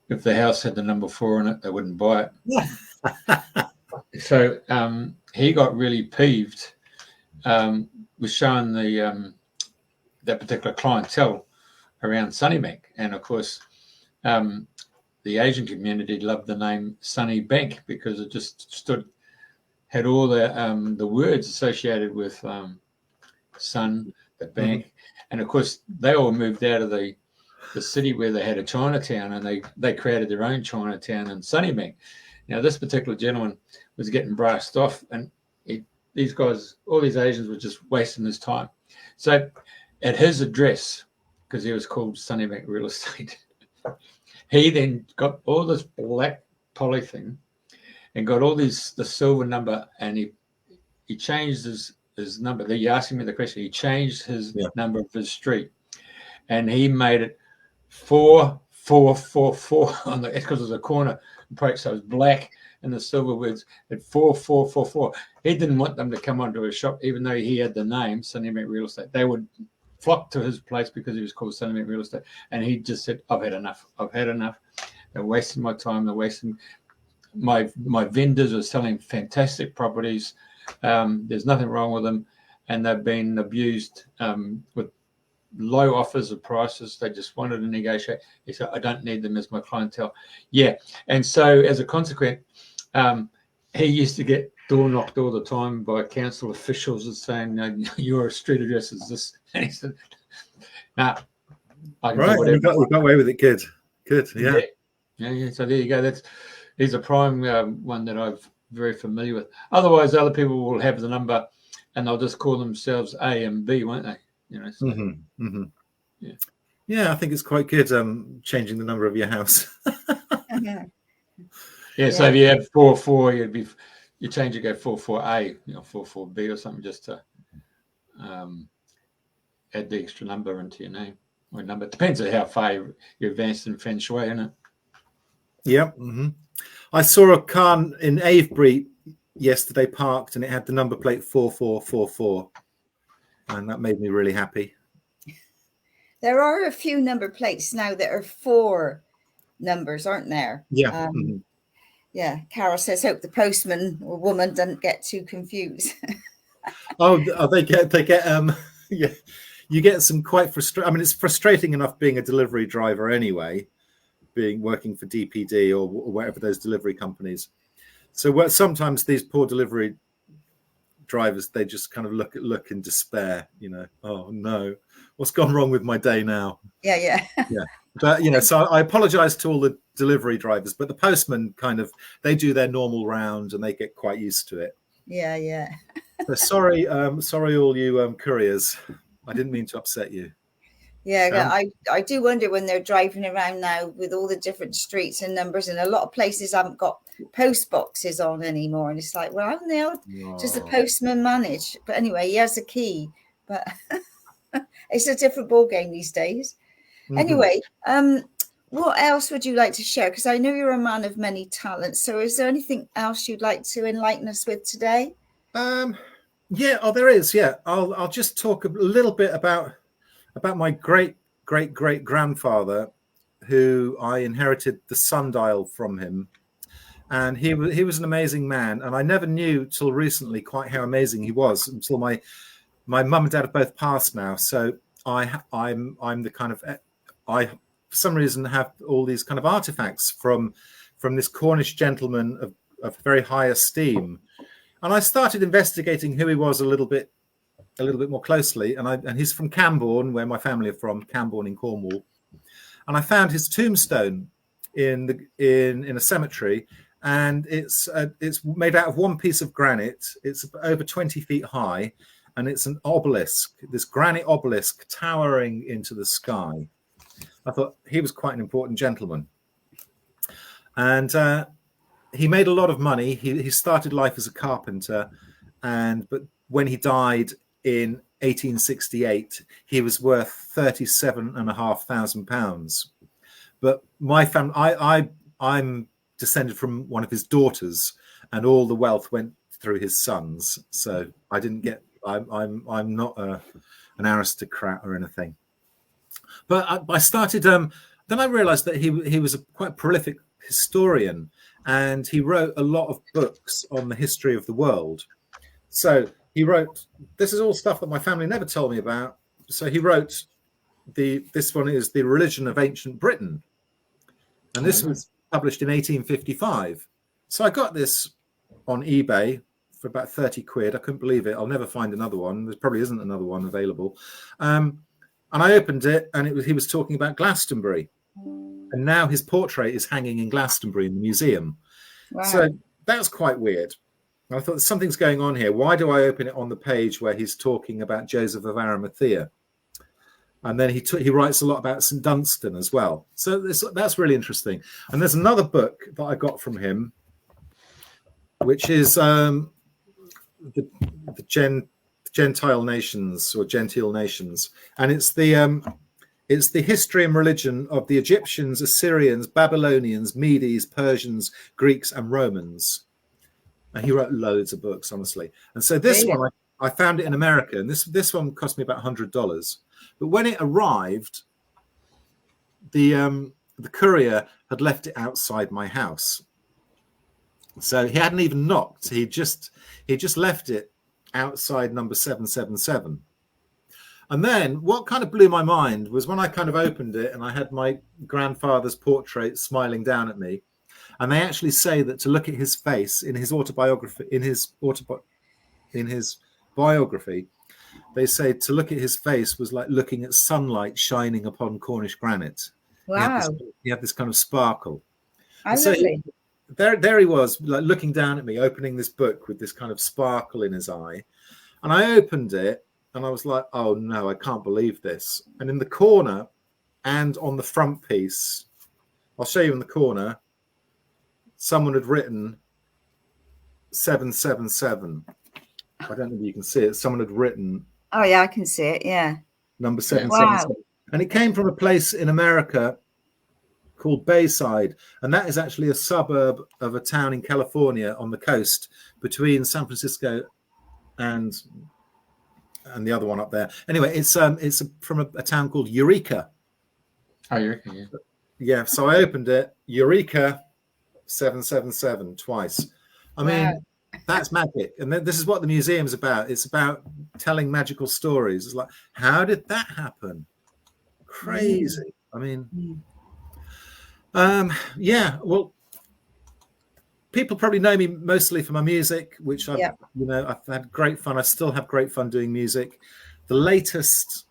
If the house had the number 4 in it, they wouldn't buy it. So he got really peeved with showing that particular clientele around Sunnybank, and of course the Asian community loved the name Sunnybank because it just had all the words associated with sun, the bank, and of course they all moved out of the city where they had a Chinatown, and they created their own Chinatown in Sunnybank. Now this particular gentleman was getting brassed off, and these guys, all these Asians, were just wasting his time. So at his address, because he was called Sunnybank Real Estate, he then got all this black poly thing and got all the silver number, and he changed his number. He asking me the question. He changed his number of his street, and he made it 4444 on the, because it was a corner approach, so it was black and the silver words at 4444. He didn't want them to come onto his shop, even though he had the name Sunnybank Real Estate. They would flock to his place because he was called Sunnybank Real Estate, and he just said, I've had enough. They're wasting my time. They're wasting my vendors are selling fantastic properties. There's nothing wrong with them, and they've been abused with low offers of prices. They just wanted to negotiate. He said, I don't need them as my clientele. Yeah, and so as a consequence, he used to get door knocked all the time by council officials and saying, no, your street address is this. And he said, nah, I can do whatever. We got away with it. Good. Yeah. So there you go. He's a prime one that I'm very familiar with. Otherwise, other people will have the number and they'll just call themselves A and B, won't they? So, Yeah, I think it's quite good changing the number of your house. So if you have 44, you change it, go 44A, 44B or something, just to add the extra number into your name or number. It depends on how far you're advanced in feng shui, isn't it? Yeah. I saw a car in Avebury yesterday parked, and it had the number plate 4444, and that made me really happy. There are a few number plates now that are 4 numbers, aren't there? Yeah. Yeah, Carol says, hope the postman or woman doesn't get too confused. They get yeah, you get some quite frustrating. I mean, it's frustrating enough being a delivery driver anyway, working for DPD or whatever those delivery companies. So sometimes these poor delivery drivers, they just kind of look in despair, oh no, what's gone wrong with my day now? Yeah. But so I apologize to all the delivery drivers, but the postmen they do their normal round and they get quite used to it. Yeah. So sorry all you couriers, I didn't mean to upset you. Yeah, I do wonder when they're driving around now with all the different streets and numbers, and a lot of places haven't got post boxes on anymore, and it's like, well, haven't they just the postman manage? But anyway, he has a key, but it's a different ball game these days. Anyway, what else would you like to share? Because I know you're a man of many talents. So is there anything else you'd like to enlighten us with today? Yeah, oh, there is. Yeah, I'll just talk a little bit about my great grandfather, who I inherited the sundial from him, and he was an amazing man, and I never knew till recently quite how amazing he was until my mum and dad have both passed now. So I'm the kind of, I for some reason have all these kind of artifacts from this Cornish gentleman of very high esteem. And I started investigating who he was a little bit more closely. And he's from Camborne, where my family are from, Camborne in Cornwall. And I found his tombstone in a cemetery, and it's made out of one piece of granite. It's over 20 feet high, and it's an obelisk, this granite obelisk towering into the sky. I thought he was quite an important gentleman. And he made a lot of money. He started life as a carpenter, but when he died in 1868, he was worth £37,500. But my family, I'm descended from one of his daughters, and all the wealth went through his sons. So I didn't get. I'm not an aristocrat or anything. But I started. Then I realised that he was a quite prolific historian, and he wrote a lot of books on the history of the world. So he wrote. This is all stuff that my family never told me about. So he wrote this one is The Religion of Ancient Britain, and this was published in 1855. So I got this on eBay for about 30 quid. I couldn't believe it. I'll never find another one. There probably isn't another one available. And I opened it, and he was talking about Glastonbury. And now his portrait is hanging in Glastonbury in the museum. Wow. So that's quite weird. I thought something's going on here. Why do I open it on the page where he's talking about Joseph of Arimathea? And then he writes a lot about St. Dunstan as well. So that's really interesting. And there's another book that I got from him, which is the Gentile nations or gentile nations, and it's the history and religion of the Egyptians, Assyrians, Babylonians, Medes, Persians, Greeks, and Romans. And he wrote loads of books, honestly. And so this one, I found it in America, and this one cost me about $100. But when it arrived, the courier had left it outside my house. So he hadn't even knocked. He just left it outside number 777. And then what kind of blew my mind was when I kind of opened it and I had my grandfather's portrait smiling down at me. And they actually say that to look at his face in his autobiography, they say to look at his face was like looking at sunlight shining upon Cornish granite. Wow. He had this kind of sparkle. So there he was, like looking down at me, opening this book with this kind of sparkle in his eye. And I opened it and I was like, oh no, I can't believe this. And in the corner and on the front piece, I'll show you in the corner, someone had written 777. I don't know if you can see it. Someone had written. Oh yeah, I can see it. Yeah. Number 777. Wow. And it came from a place in America called Bayside, and that is actually a suburb of a town in California on the coast between San Francisco and the other one up there. Anyway, it's from a town called Eureka. Oh, Eureka, yeah. Yeah, so I opened it, Eureka 777 twice. I mean, that's magic. And this is what the museum's about. It's about telling magical stories. It's like, how did that happen? Crazy. I mean, yeah, well, people probably know me mostly for my music, which I've had great fun. I still have great fun doing music. The latest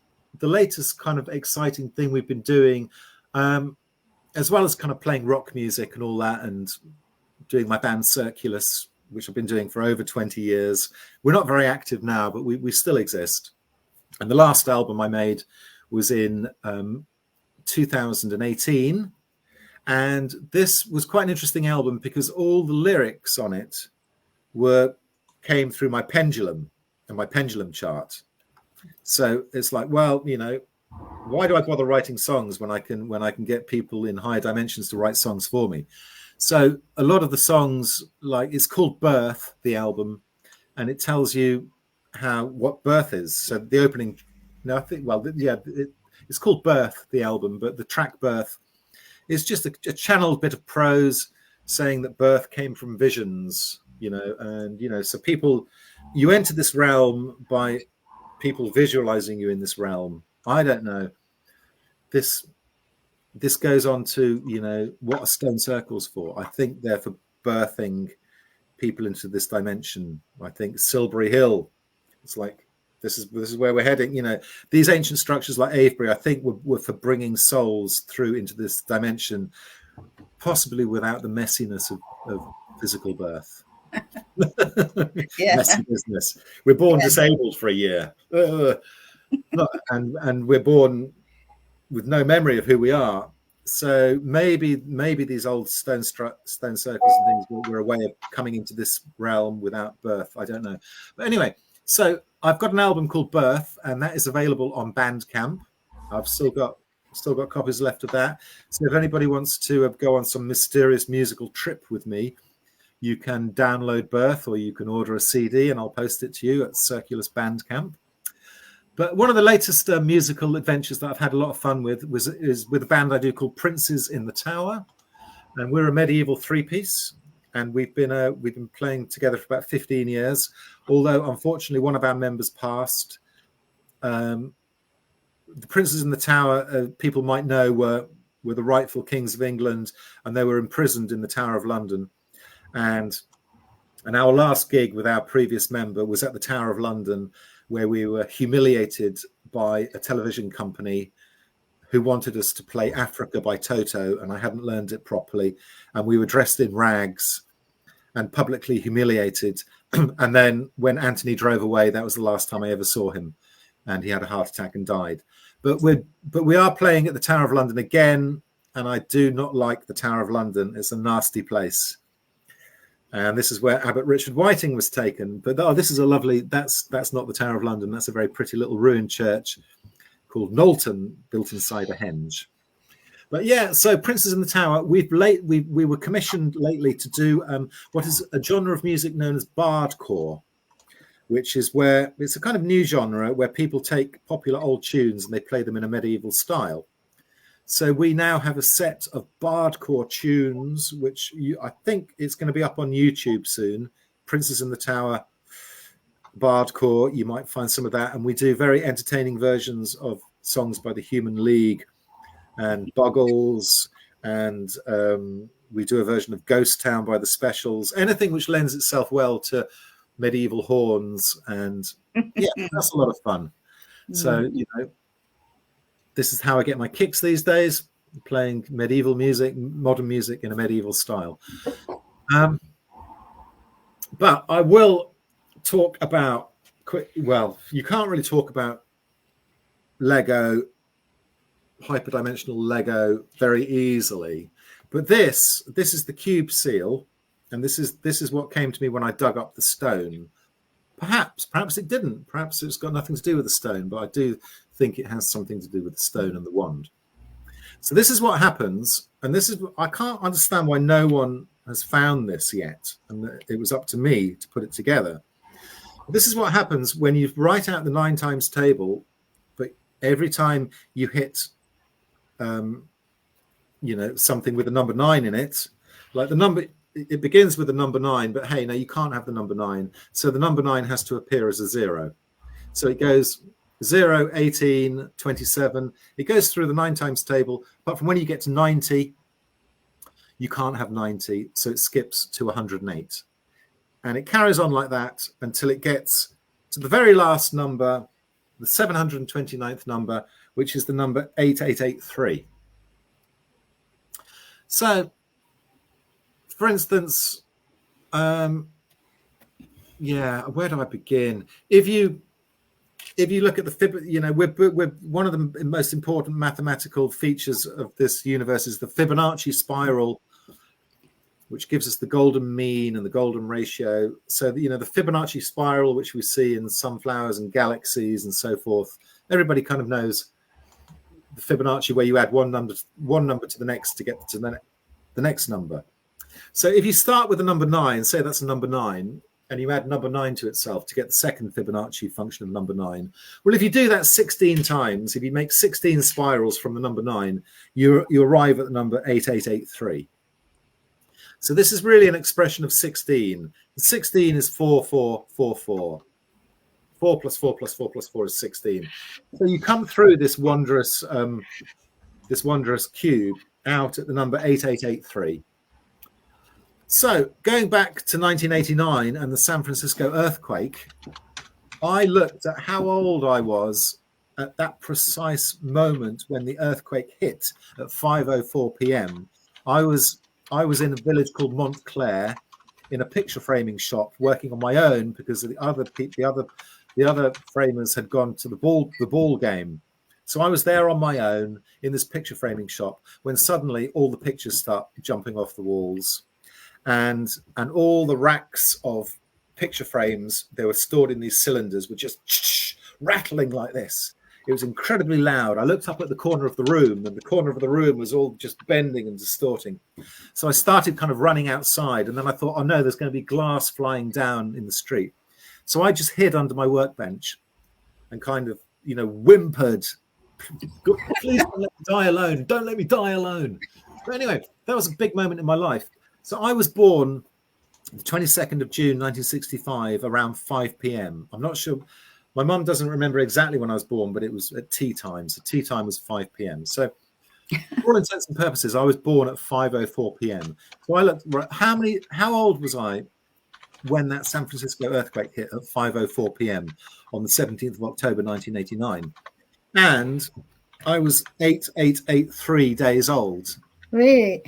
kind of exciting thing we've been doing, as well as kind of playing rock music and all that, and doing my band Circulus, which I've been doing for over 20 years. We're not very active now, but we still exist. And the last album I made was in 2018. And this was quite an interesting album because all the lyrics on it came through my pendulum and my pendulum chart. So it's like, well, you know, why do I bother writing songs when I can get people in higher dimensions to write songs for me? So a lot of the songs, like, it's called Birth, the album, and it tells you what birth is. So the opening, no, I think, well, yeah, it's called Birth, the album, but the track Birth is just a channeled bit of prose saying that birth came from visions, and so you enter this realm by people visualizing you in this realm. I don't know. This goes on to, what are stone circles for? I think they're for birthing people into this dimension. I think Silbury Hill, it's like, this is where we're heading. These ancient structures like Avebury, I think were for bringing souls through into this dimension, possibly without the messiness of physical birth. Yeah. Messy business. We're born disabled for a year. And we're born with no memory of who we are. So maybe these old stone circles and things were a way of coming into this realm without birth. I don't know. But anyway, so I've got an album called Birth, and that is available on Bandcamp. I've still got copies left of that. So if anybody wants to go on some mysterious musical trip with me, you can download Birth, or you can order a CD, and I'll post it to you at Circulus Bandcamp. But one of the latest musical adventures that I've had a lot of fun with is with a band I do called Princes in the Tower, and we're a medieval three-piece, and we've been playing together for about 15 years. Although unfortunately one of our members passed. The Princes in the Tower, people might know, were the rightful kings of England, and they were imprisoned in the Tower of London. And our last gig with our previous member was at the Tower of London, where we were humiliated by a television company who wanted us to play Africa by Toto, and I hadn't learned it properly. And we were dressed in rags and publicly humiliated. And then when Anthony drove away, that was the last time I ever saw him. And he had a heart attack and died. But we are playing at the Tower of London again, and I do not like the Tower of London. It's a nasty place. And this is where Abbot Richard Whiting was taken. But this is a lovely, that's not the Tower of London. That's a very pretty little ruined church called Knowlton, built inside a henge. But yeah, so Princes in the Tower, we were commissioned lately to do what is a genre of music known as bardcore, which is where it's a kind of new genre where people take popular old tunes and they play them in a medieval style. So we now have a set of bardcore tunes, which I think it's going to be up on YouTube soon. Princes in the Tower, bardcore, you might find some of that. And we do very entertaining versions of songs by the Human League and Buggles. And we do a version of Ghost Town by the Specials. Anything which lends itself well to medieval horns. And yeah, that's a lot of fun. So, this is how I get my kicks these days, playing medieval music, modern music in a medieval style. But I will talk about, you can't really talk about Lego, hyperdimensional Lego very easily. But this is the cube seal, and this is what came to me when I dug up the stone. Perhaps it didn't. Perhaps it's got nothing to do with the stone, but I do think it has something to do with the stone and the wand. So this is what happens, and I can't understand why no one has found this yet, and it was up to me to put it together. This is what happens when you write out the 9 times table, but every time you hit something with the number 9 in it, like the number, it begins with the number 9, but hey, no, you can't have the number 9. So the number 9 has to appear as a 0. So it goes 0, 18, 27. It goes through the 9 times table. But from when you get to 90, you can't have 90. So it skips to 108. And it carries on like that until it gets to the very last number, the 729th number, which is the number 8883. So, for instance, where do I begin? If you look at the we're one of the most important mathematical features of this universe is the Fibonacci spiral, which gives us the golden mean and the golden ratio. So the Fibonacci spiral, which we see in sunflowers and galaxies and so forth, everybody kind of knows the Fibonacci where you add one number to the next to get to the next number. So if you start with the number 9, say that's a number 9, and you add number 9 to itself to get the second Fibonacci function of number 9. Well, if you do that 16 times, if you make 16 spirals from the number 9, you arrive at the number 8883. So this is really an expression of 16. 16 is 4444. 4 plus 4 plus 4 plus 4 is 16. So you come through this wondrous cube out at the number 8883. So going back to 1989 and the San Francisco earthquake, I looked at how old I was at that precise moment when the earthquake hit at 5:04 p.m. I was in a village called Montclair in a picture framing shop working on my own because the other framers had gone to the ball game. So I was there on my own in this picture framing shop when suddenly all the pictures start jumping off the walls. And all the racks of picture frames, they were stored in these cylinders, were just rattling like this. It was incredibly loud. I looked up at the corner of the room, and the corner of the room was all just bending and distorting. So I started kind of running outside, and then I thought, oh no, there's going to be glass flying down in the street. So I just hid under my workbench and kind of, whimpered, please don't let me die alone. Don't let me die alone. But anyway, that was a big moment in my life. So I was born the 22nd of June, 1965, around 5 p.m. I'm not sure. My mum doesn't remember exactly when I was born, but it was at tea time. So tea time was 5 p.m. So for all intents and purposes, I was born at 5:04 p.m. So I looked, how old was I when that San Francisco earthquake hit at 5:04 p.m. on the 17th of October, 1989? And I was 8883 days old. Really?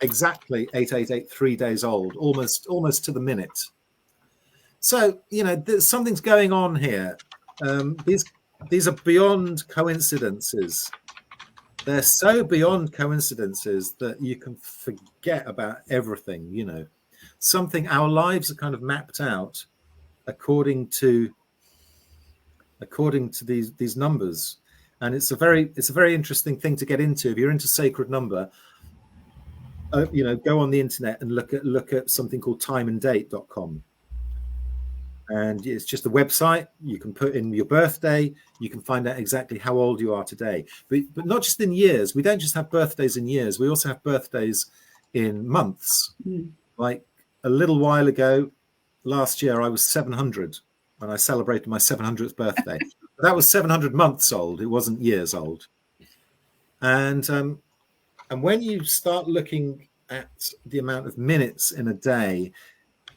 Exactly 8883 days old, almost to the minute. So something's going on here. These are beyond coincidences. They're so beyond coincidences that you can forget about everything. Our lives are kind of mapped out according to these numbers, and it's a very interesting thing to get into. If you're into sacred number, go on the internet and look at something called timeanddate.com. And it's just a website. You can put in your birthday. You can find out exactly how old you are today. But not just in years. We don't just have birthdays in years. We also have birthdays in months. Like a little while ago, last year, I was 700 when I celebrated my 700th birthday. That was 700 months old. It wasn't years old. And when you start looking at the amount of minutes in a day,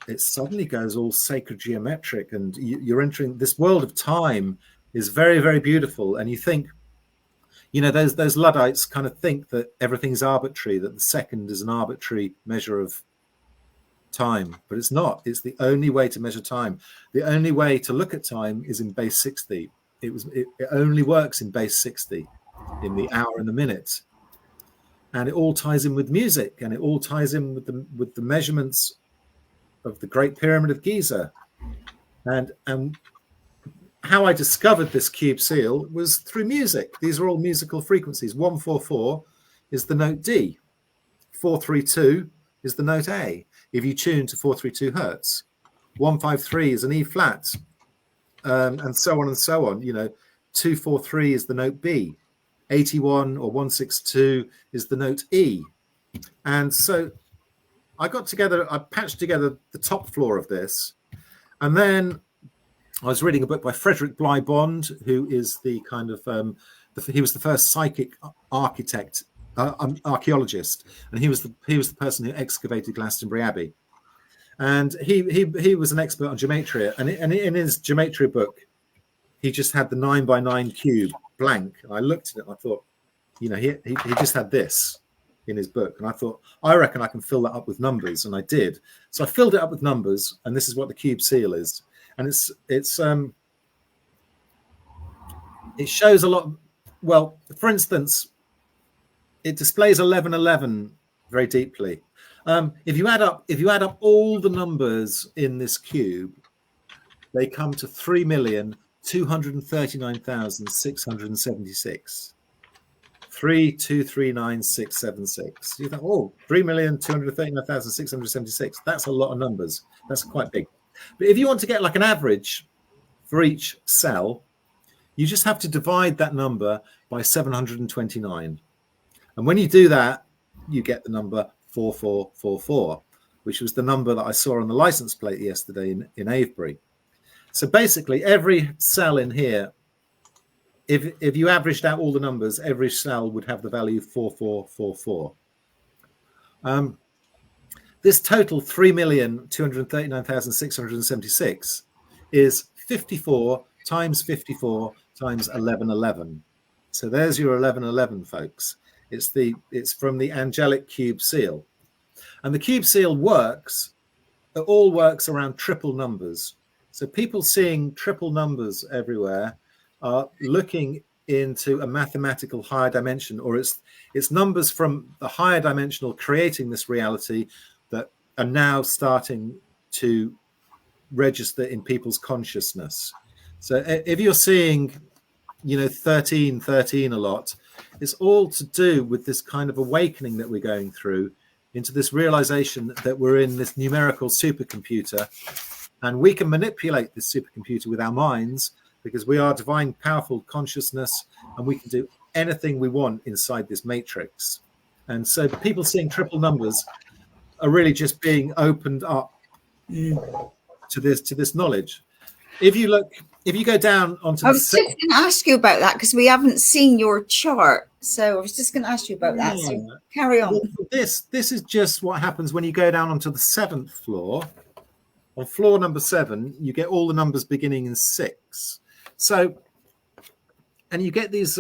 it suddenly goes all sacred geometric, and you're entering this world of time is very, very beautiful. And you think, those Luddites kind of think that everything's arbitrary, that the second is an arbitrary measure of time, but it's not. It's the only way to measure time. The only way to look at time is in base 60. It only works in base 60, in the hour and the minute. And it all ties in with music, and it all ties in with the measurements of the Great Pyramid of Giza. And how I discovered this cube seal was through music. These are all musical frequencies. 144 is the note D. 432 is the note A, if you tune to 432 hertz. 153 is an E flat, and so on and so on. 243 is the note B. 81 or 162 is the note E. And so I patched together the top floor of this. And then I was reading a book by Frederick Bly Bond, who is the kind of, he was the first psychic architect, archaeologist. And he was the person who excavated Glastonbury Abbey. And he was an expert on gematria. And in his gematria book, he just had the 9x9 cube blank. And I looked at it and I thought, he just had this in his book. And I thought, I reckon I can fill that up with numbers. And I did. So I filled it up with numbers. And this is what the cube seal is. And it shows a lot. Well, for instance, it displays 1111 very deeply. If you add up all the numbers in this cube, they come to 3,239,676. 3,239,676. You think, oh, 3,239,676. That's a lot of numbers. That's quite big. But if you want to get like an average for each cell, you just have to divide that number by 729. And when you do that, you get the number 4444, which was the number that I saw on the license plate yesterday in Avebury. So basically, every cell in here, if you averaged out all the numbers, every cell would have the value 4444. This total 3,239,676 is 54 times 54 times 1111. So there's your 1111, folks. It's from the angelic cube seal. And the cube seal it all works around triple numbers. So people seeing triple numbers everywhere are looking into a mathematical higher dimension, or it's numbers from the higher dimensional creating this reality that are now starting to register in people's consciousness. So if you're seeing, 1313 a lot, it's all to do with this kind of awakening that we're going through into this realization that we're in this numerical supercomputer, and we can manipulate this supercomputer with our minds because we are divine, powerful consciousness, and we can do anything we want inside this matrix. And so people seeing triple numbers are really just being opened up to this knowledge. If you go down onto I was just going to ask you about that because we haven't seen your chart. So I was just going to ask you about that. So carry on. This is just what happens when you go down onto the 7th floor. On floor number 7, you get all the numbers beginning in 6. So, and you get these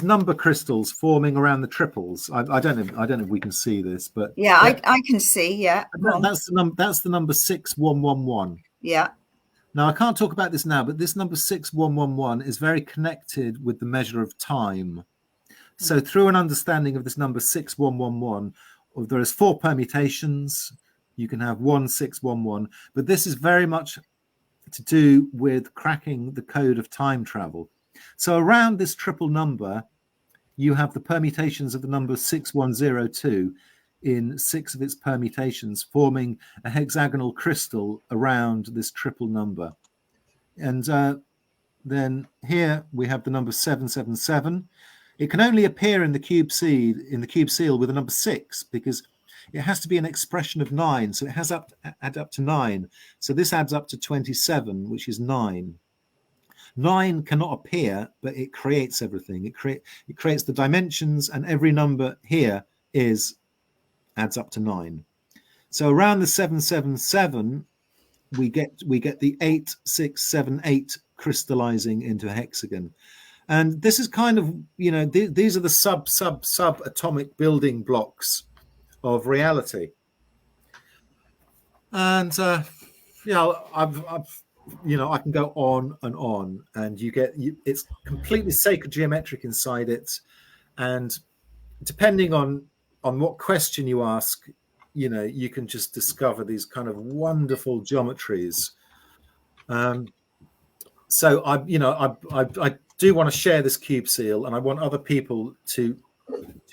number crystals forming around the triples. I don't know if we can see this, but yeah, I can see. Yeah, that's the number 6111. Yeah. Now I can't talk about this now, but this number 6111 is very connected with the measure of time. So through an understanding of this number 6111, there is 4 permutations. You can have 1611, but this is very much to do with cracking the code of time travel. So around this triple number, you have the permutations of the number 6102 in 6 of its permutations, forming a hexagonal crystal around this triple number. And then here we have the number 777. It can only appear in the cube seal with the number 6 because it has to be an expression of 9. So it has add up to 9. So this adds up to 27, which is 9. 9 cannot appear, but it creates everything. It creates the dimensions, and every number here adds up to 9. So around the 777, we get the 8678 crystallizing into a hexagon. And this is kind of, these are the sub atomic building blocks of reality. And I can go on and on, and it's completely sacred geometric inside it. And depending on what question you ask, you can just discover these kind of wonderful geometries. So I do want to share this cube seal, and I want other people to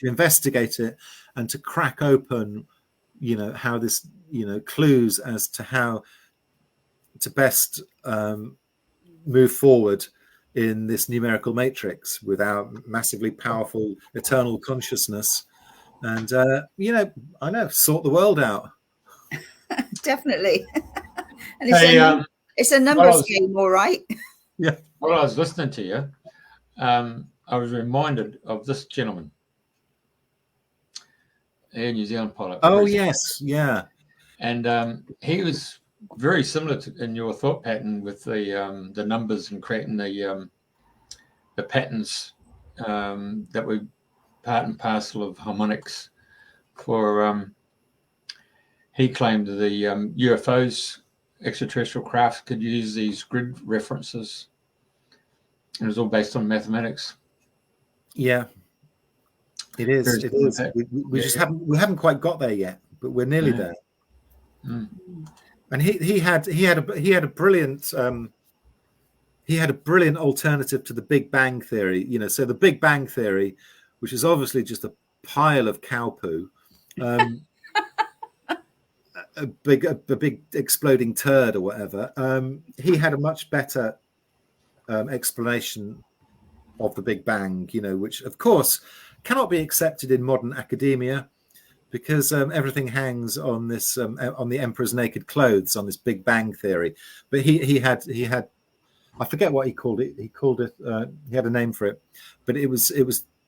investigate it and to crack open, how this, clues as to how to best move forward in this numerical matrix with our massively powerful eternal consciousness. And, I know, sort the world out. Definitely. And it's a numbers game, all right? Yeah. While I was listening to you, I was reminded of this gentleman, Air New Zealand pilot. Oh, yes. Yeah. And he was very similar in your thought pattern with the numbers and creating the patterns that were part and parcel of harmonics. For he claimed the UFOs, extraterrestrial craft, could use these grid references. It was all based on mathematics. Yeah, it is. It is. We just haven't quite got there yet, but we're nearly there. Mm. And he had a brilliant alternative to the Big Bang theory. So the Big Bang theory which is obviously just a pile of cow poo. A big exploding turd or whatever. He had a much better explanation of the Big Bang, which of course cannot be accepted in modern academia, because everything hangs on this on the emperor's naked clothes, on this Big Bang theory. But he had I forget what he called it. He had a name for it, but it was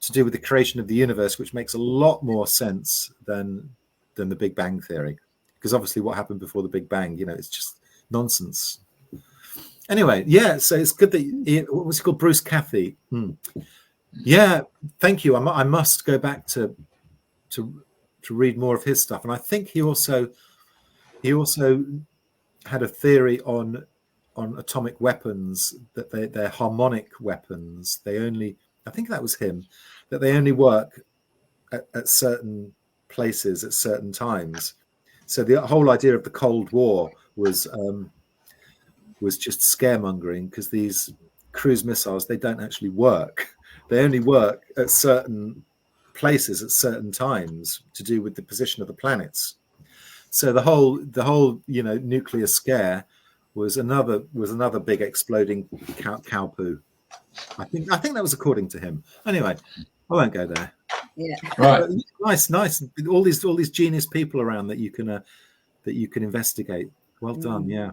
to do with the creation of the universe, which makes a lot more sense than the Big Bang theory, because obviously what happened before the Big Bang, it's just nonsense. Anyway, yeah, so it's good that what was he called, Bruce Cathy? Yeah, thank you. I must go back to read more of his stuff, and I think he also had a theory on atomic weapons, that they're harmonic weapons. I think that was him, that they only work at certain places at certain times. So the whole idea of the Cold War was just scaremongering, because these cruise missiles, they don't actually work. They only work at certain places at certain times to do with the position of the planets. So the whole nuclear scare was another big exploding cow poo. I think that was according to him. Anyway, I won't go there. Yeah. Right. Nice. All these genius people around that you can investigate. Well done. Yeah.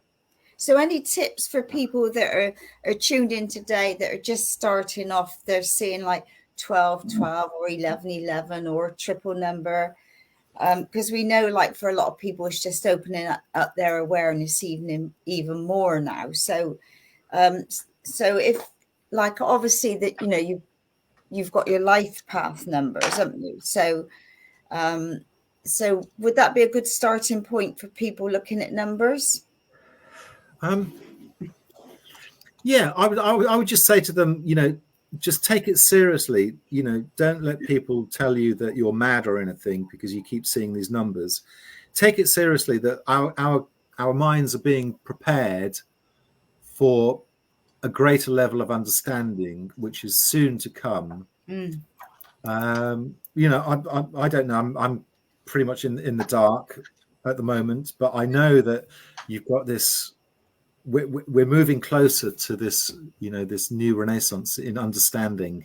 So any tips for people that are tuned in today, that are just starting off, they're seeing like 12-12 or 11-11 or triple number? Because we know, like, for a lot of people, it's just opening up their awareness even more now. So if, like, obviously that, you've got your life path numbers, haven't you? So would that be a good starting point for people looking at numbers? Yeah, I would just say to them, just take it seriously. Don't let people tell you that you're mad or anything because you keep seeing these numbers. Take it seriously that our minds are being prepared for a greater level of understanding, which is soon to come. I don't know. I'm pretty much in the dark at the moment, but I know that you've got this. We're moving closer to this, this new renaissance in understanding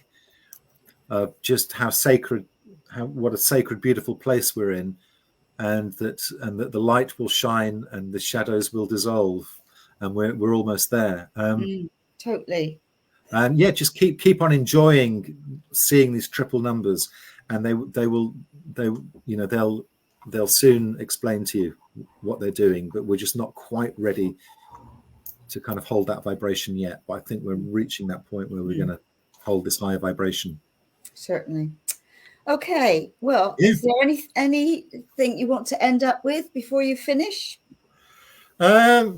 of just what a sacred, beautiful place we're in, and that the light will shine and the shadows will dissolve, and we're almost there. Totally. And yeah, just keep on enjoying seeing these triple numbers, and they'll soon explain to you what they're doing, but we're just not quite ready to kind of hold that vibration yet. But I think we're reaching that point where we're going to hold this higher vibration. Certainly. Okay. Well, Is there anything you want to end up with before you finish?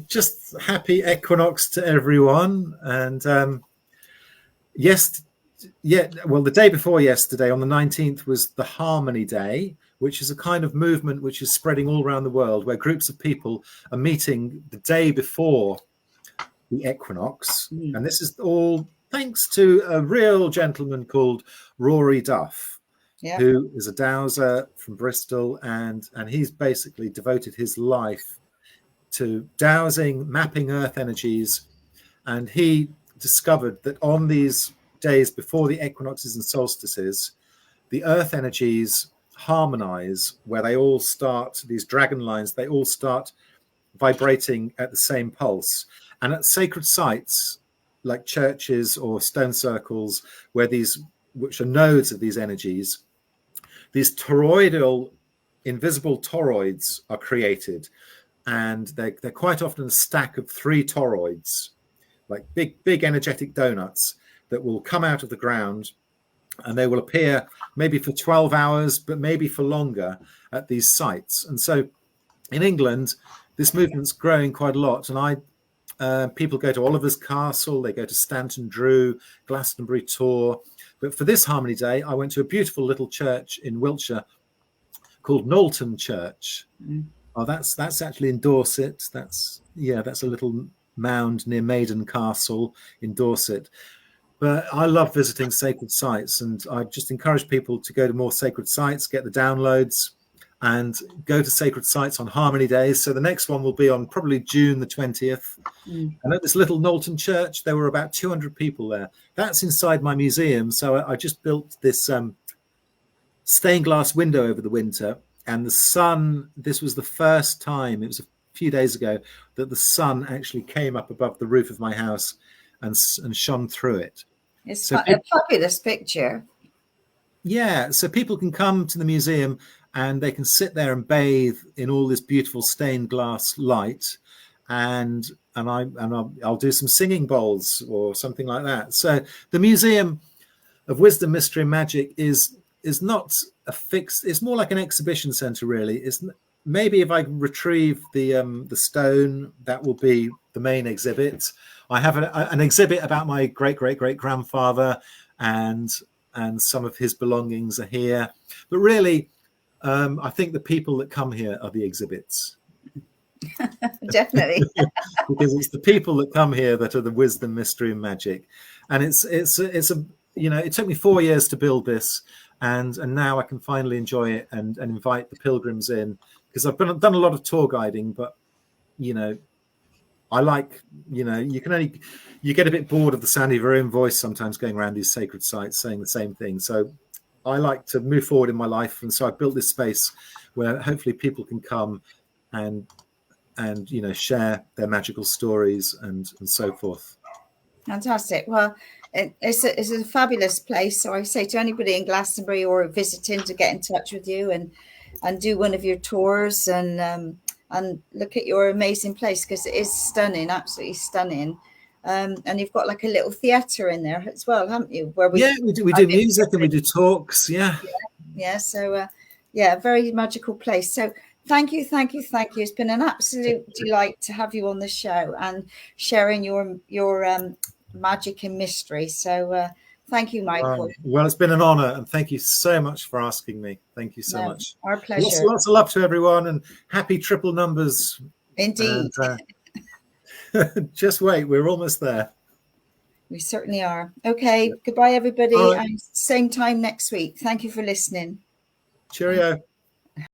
Just happy equinox to everyone. And the day before yesterday, on the 19th, was the Harmony Day, which is a kind of movement which is spreading all around the world, where groups of people are meeting the day before the equinox. And this is all thanks to a real gentleman called Rory Duff, who is a dowser from Bristol, and he's basically devoted his life to dowsing, mapping earth energies. And he discovered that on these days before the equinoxes and solstices, the earth energies harmonize, where they all start, these dragon lines, they all start vibrating at the same pulse. And at sacred sites like churches or stone circles, which are nodes of these energies, these toroidal, invisible toroids are created, and they're quite often a stack of 3 toroids, like big energetic donuts that will come out of the ground, and they will appear maybe for 12 hours, but maybe for longer at these sites. And so in England, this movement's growing quite a lot, and people go to Oliver's Castle, they go to Stanton Drew, Glastonbury tour. But for this Harmony Day, I went to a beautiful little church in Wiltshire called Knowlton Church. Oh, that's actually in Dorset. That's a little mound near Maiden Castle in Dorset. But I love visiting sacred sites, and I just encourage people to go to more sacred sites, get the downloads, and go to sacred sites on Harmony Days. So the next one will be on probably June the 20th. And at this little Knowlton church, there were about 200 people there. That's inside my museum. So I just built this stained glass window over the winter, and the sun, this was the first time, it was a few days ago, that the sun actually came up above the roof of my house and shone through it. It's a fabulous picture. Yeah, so people can come to the museum and they can sit there and bathe in all this beautiful stained glass light, and I'll do some singing bowls or something like that. So the Museum of Wisdom, Mystery and Magic is not a fixed, it's more like an exhibition center, really. It's maybe if I retrieve the stone, that will be the main exhibit. I have an exhibit about my great-great-great-grandfather, and some of his belongings are here. But really, I think the people that come here are the exhibits. Definitely. Because it's the people that come here that are the wisdom, mystery and magic. And it's a, you know, it took me 4 years to build this, and now I can finally enjoy it and invite the pilgrims in, because I've done a lot of tour guiding, but, you know, I like, you know, you get a bit bored of the sound of your own voice sometimes going around these sacred sites saying the same thing. So I like to move forward in my life, and so I built this space where hopefully people can come and you know, share their magical stories and so forth. Fantastic. Well, it's a fabulous place. So I say to anybody in Glastonbury or visiting to get in touch with you and do one of your tours and look at your amazing place, because it is stunning, absolutely stunning. And you've got like a little theatre in there as well, haven't you? Where we do music and we do talks. Yeah. So a very magical place. So thank you. It's been an absolute delight to have you on the show and sharing your magic and mystery. So thank you, Michael. Well, it's been an honor, and thank you so much for asking me. Thank you so much. Our pleasure. Lots of love to everyone, and happy triple numbers. Indeed. And, just wait, we're almost there. We certainly are. Okay, goodbye, everybody. Right. And same time next week. Thank you for listening. Cheerio.